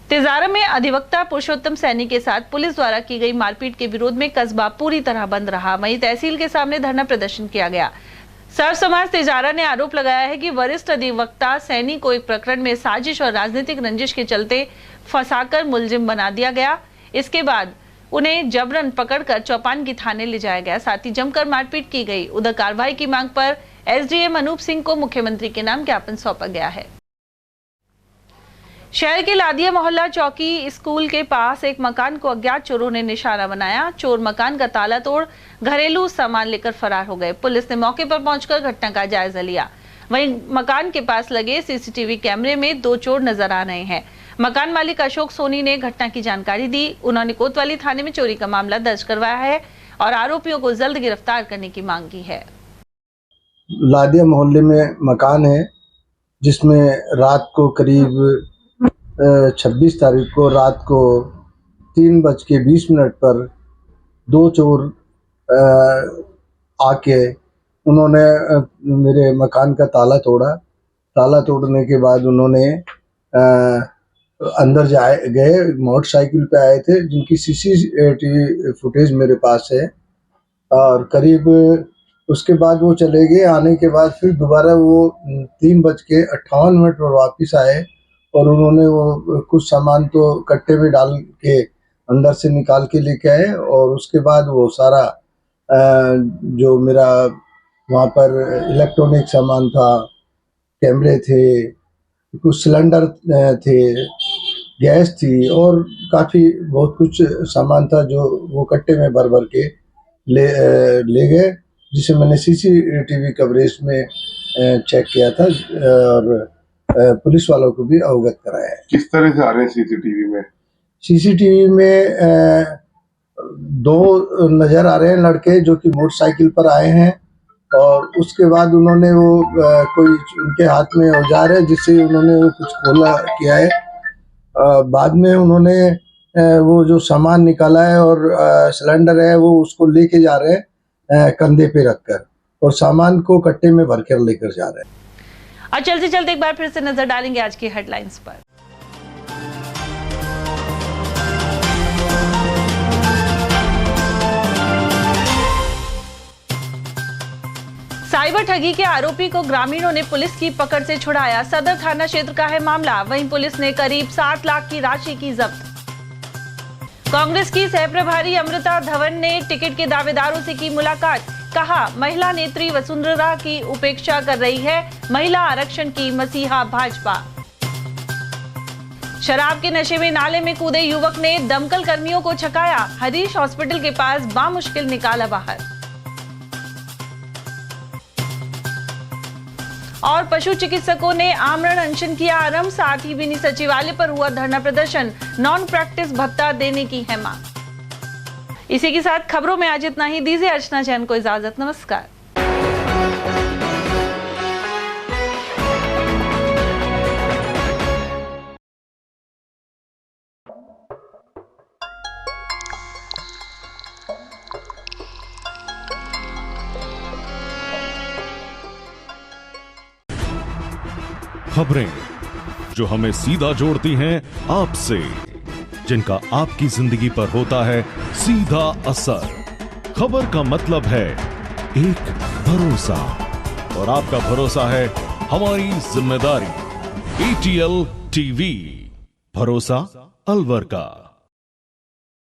तिजारा में अधिवक्ता पुरुषोत्तम सैनी के साथ पुलिस द्वारा की गई मारपीट के विरोध में कस्बा पूरी तरह बंद रहा। वहीं तहसील के सामने धरना प्रदर्शन किया गया। सर्व समाज तिजारा ने आरोप लगाया है कि वरिष्ठ अधिवक्ता सैनी को एक प्रकरण में साजिश और राजनीतिक रंजिश के चलते फंसाकर मुलजिम बना दिया गया। इसके बाद उन्हें जबरन पकड़कर चौपान की थाने ले जाया गया, साथ ही जमकर मारपीट की गई। उधर कार्रवाई की मांग पर एसडीएम अनूप सिंह को मुख्यमंत्री के नाम ज्ञापन सौंपा गया है। शहर के लादिया मोहल्ला चौकी स्कूल के पास एक मकान को अज्ञात चोरों ने निशाना बनाया। चोर मकान का ताला तोड़ घरेलू सामान लेकर फरार हो गए। पुलिस ने मौके पर पहुंचकर घटना का जायजा लिया। वहीं मकान के पास लगे सीसीटीवी कैमरे में 2 चोर नजर आ रहे हैं। मकान मालिक अशोक सोनी ने घटना की जानकारी दी। उन्होंने कोतवाली थाने में चोरी का मामला दर्ज करवाया है और आरोपियों को जल्द गिरफ्तार करने की मांग की है। लादिया मोहल्ले में मकान है, जिसमें रात को करीब 26 तारीख को रात को 3:20 पर 2 चोर आके उन्होंने मेरे मकान का ताला तोड़ा। ताला तोड़ने के बाद उन्होंने अंदर गए, मोटरसाइकिल पे आए थे, जिनकी सीसीटीवी फुटेज मेरे पास है। और करीब उसके बाद वो चले गए। आने के बाद फिर दोबारा वो 3:58 पर वापस आए और उन्होंने वो कुछ सामान तो कट्टे में डाल के अंदर से निकाल के लेके आए। और उसके बाद वो सारा जो मेरा वहाँ पर इलेक्ट्रॉनिक सामान था, कैमरे थे, कुछ सिलेंडर थे, गैस थी और काफ़ी बहुत कुछ सामान था जो वो कट्टे में भर के ले गए। जिसे मैंने CCTV कवरेज में चेक किया था और पुलिस वालों को भी अवगत कराया है। किस तरह से आ रहे हैं CCTV में? CCTV में दो नजर आ रहे हैं लड़के जो कि मोटरसाइकिल पर आए हैं और उसके बाद उन्होंने वो कोई उनके हाथ में औजार है जिससे उन्होंने वो कुछ खोला किया है। बाद में उन्होंने वो जो सामान निकाला है और सिलेंडर है वो उसको लेके जा रहे हैं कंधे पे रखकर और सामान को कट्टे में भरकर लेकर जा रहे हैं। और चलते चलते एक बार फिर से नजर डालेंगे आज की हेडलाइंस पर। साइबर ठगी के आरोपी को ग्रामीणों ने पुलिस की पकड़ से छुड़ाया। सदर थाना क्षेत्र का है मामला। वहीं पुलिस ने करीब 7 लाख की राशि की जब्त। कांग्रेस की सहप्रभारी अमृता धवन ने टिकट के दावेदारों से की मुलाकात। कहा, महिला नेत्री वसुंधरा की उपेक्षा कर रही है महिला आरक्षण की मसीहा भाजपा। शराब के नशे में नाले में कूदे युवक ने दमकल कर्मियों को छकाया। हरीश हॉस्पिटल के पास बामुश्किल निकाला बाहर। और पशु चिकित्सकों ने आमरण अनशन किया आरंभ। साथ ही मिनी सचिवालय पर हुआ धरना प्रदर्शन। नॉन प्रैक्टिस भत्ता देने की है मांग। इसी के साथ खबरों में आज इतना ही। दीजिए अर्चना जैन को इजाजत। नमस्कार। खबरें जो हमें सीधा जोड़ती हैं आपसे, जिनका आपकी जिंदगी पर होता है सीधा असर। खबर का मतलब है एक भरोसा और आपका भरोसा है हमारी जिम्मेदारी। ATL TV, भरोसा अलवर का।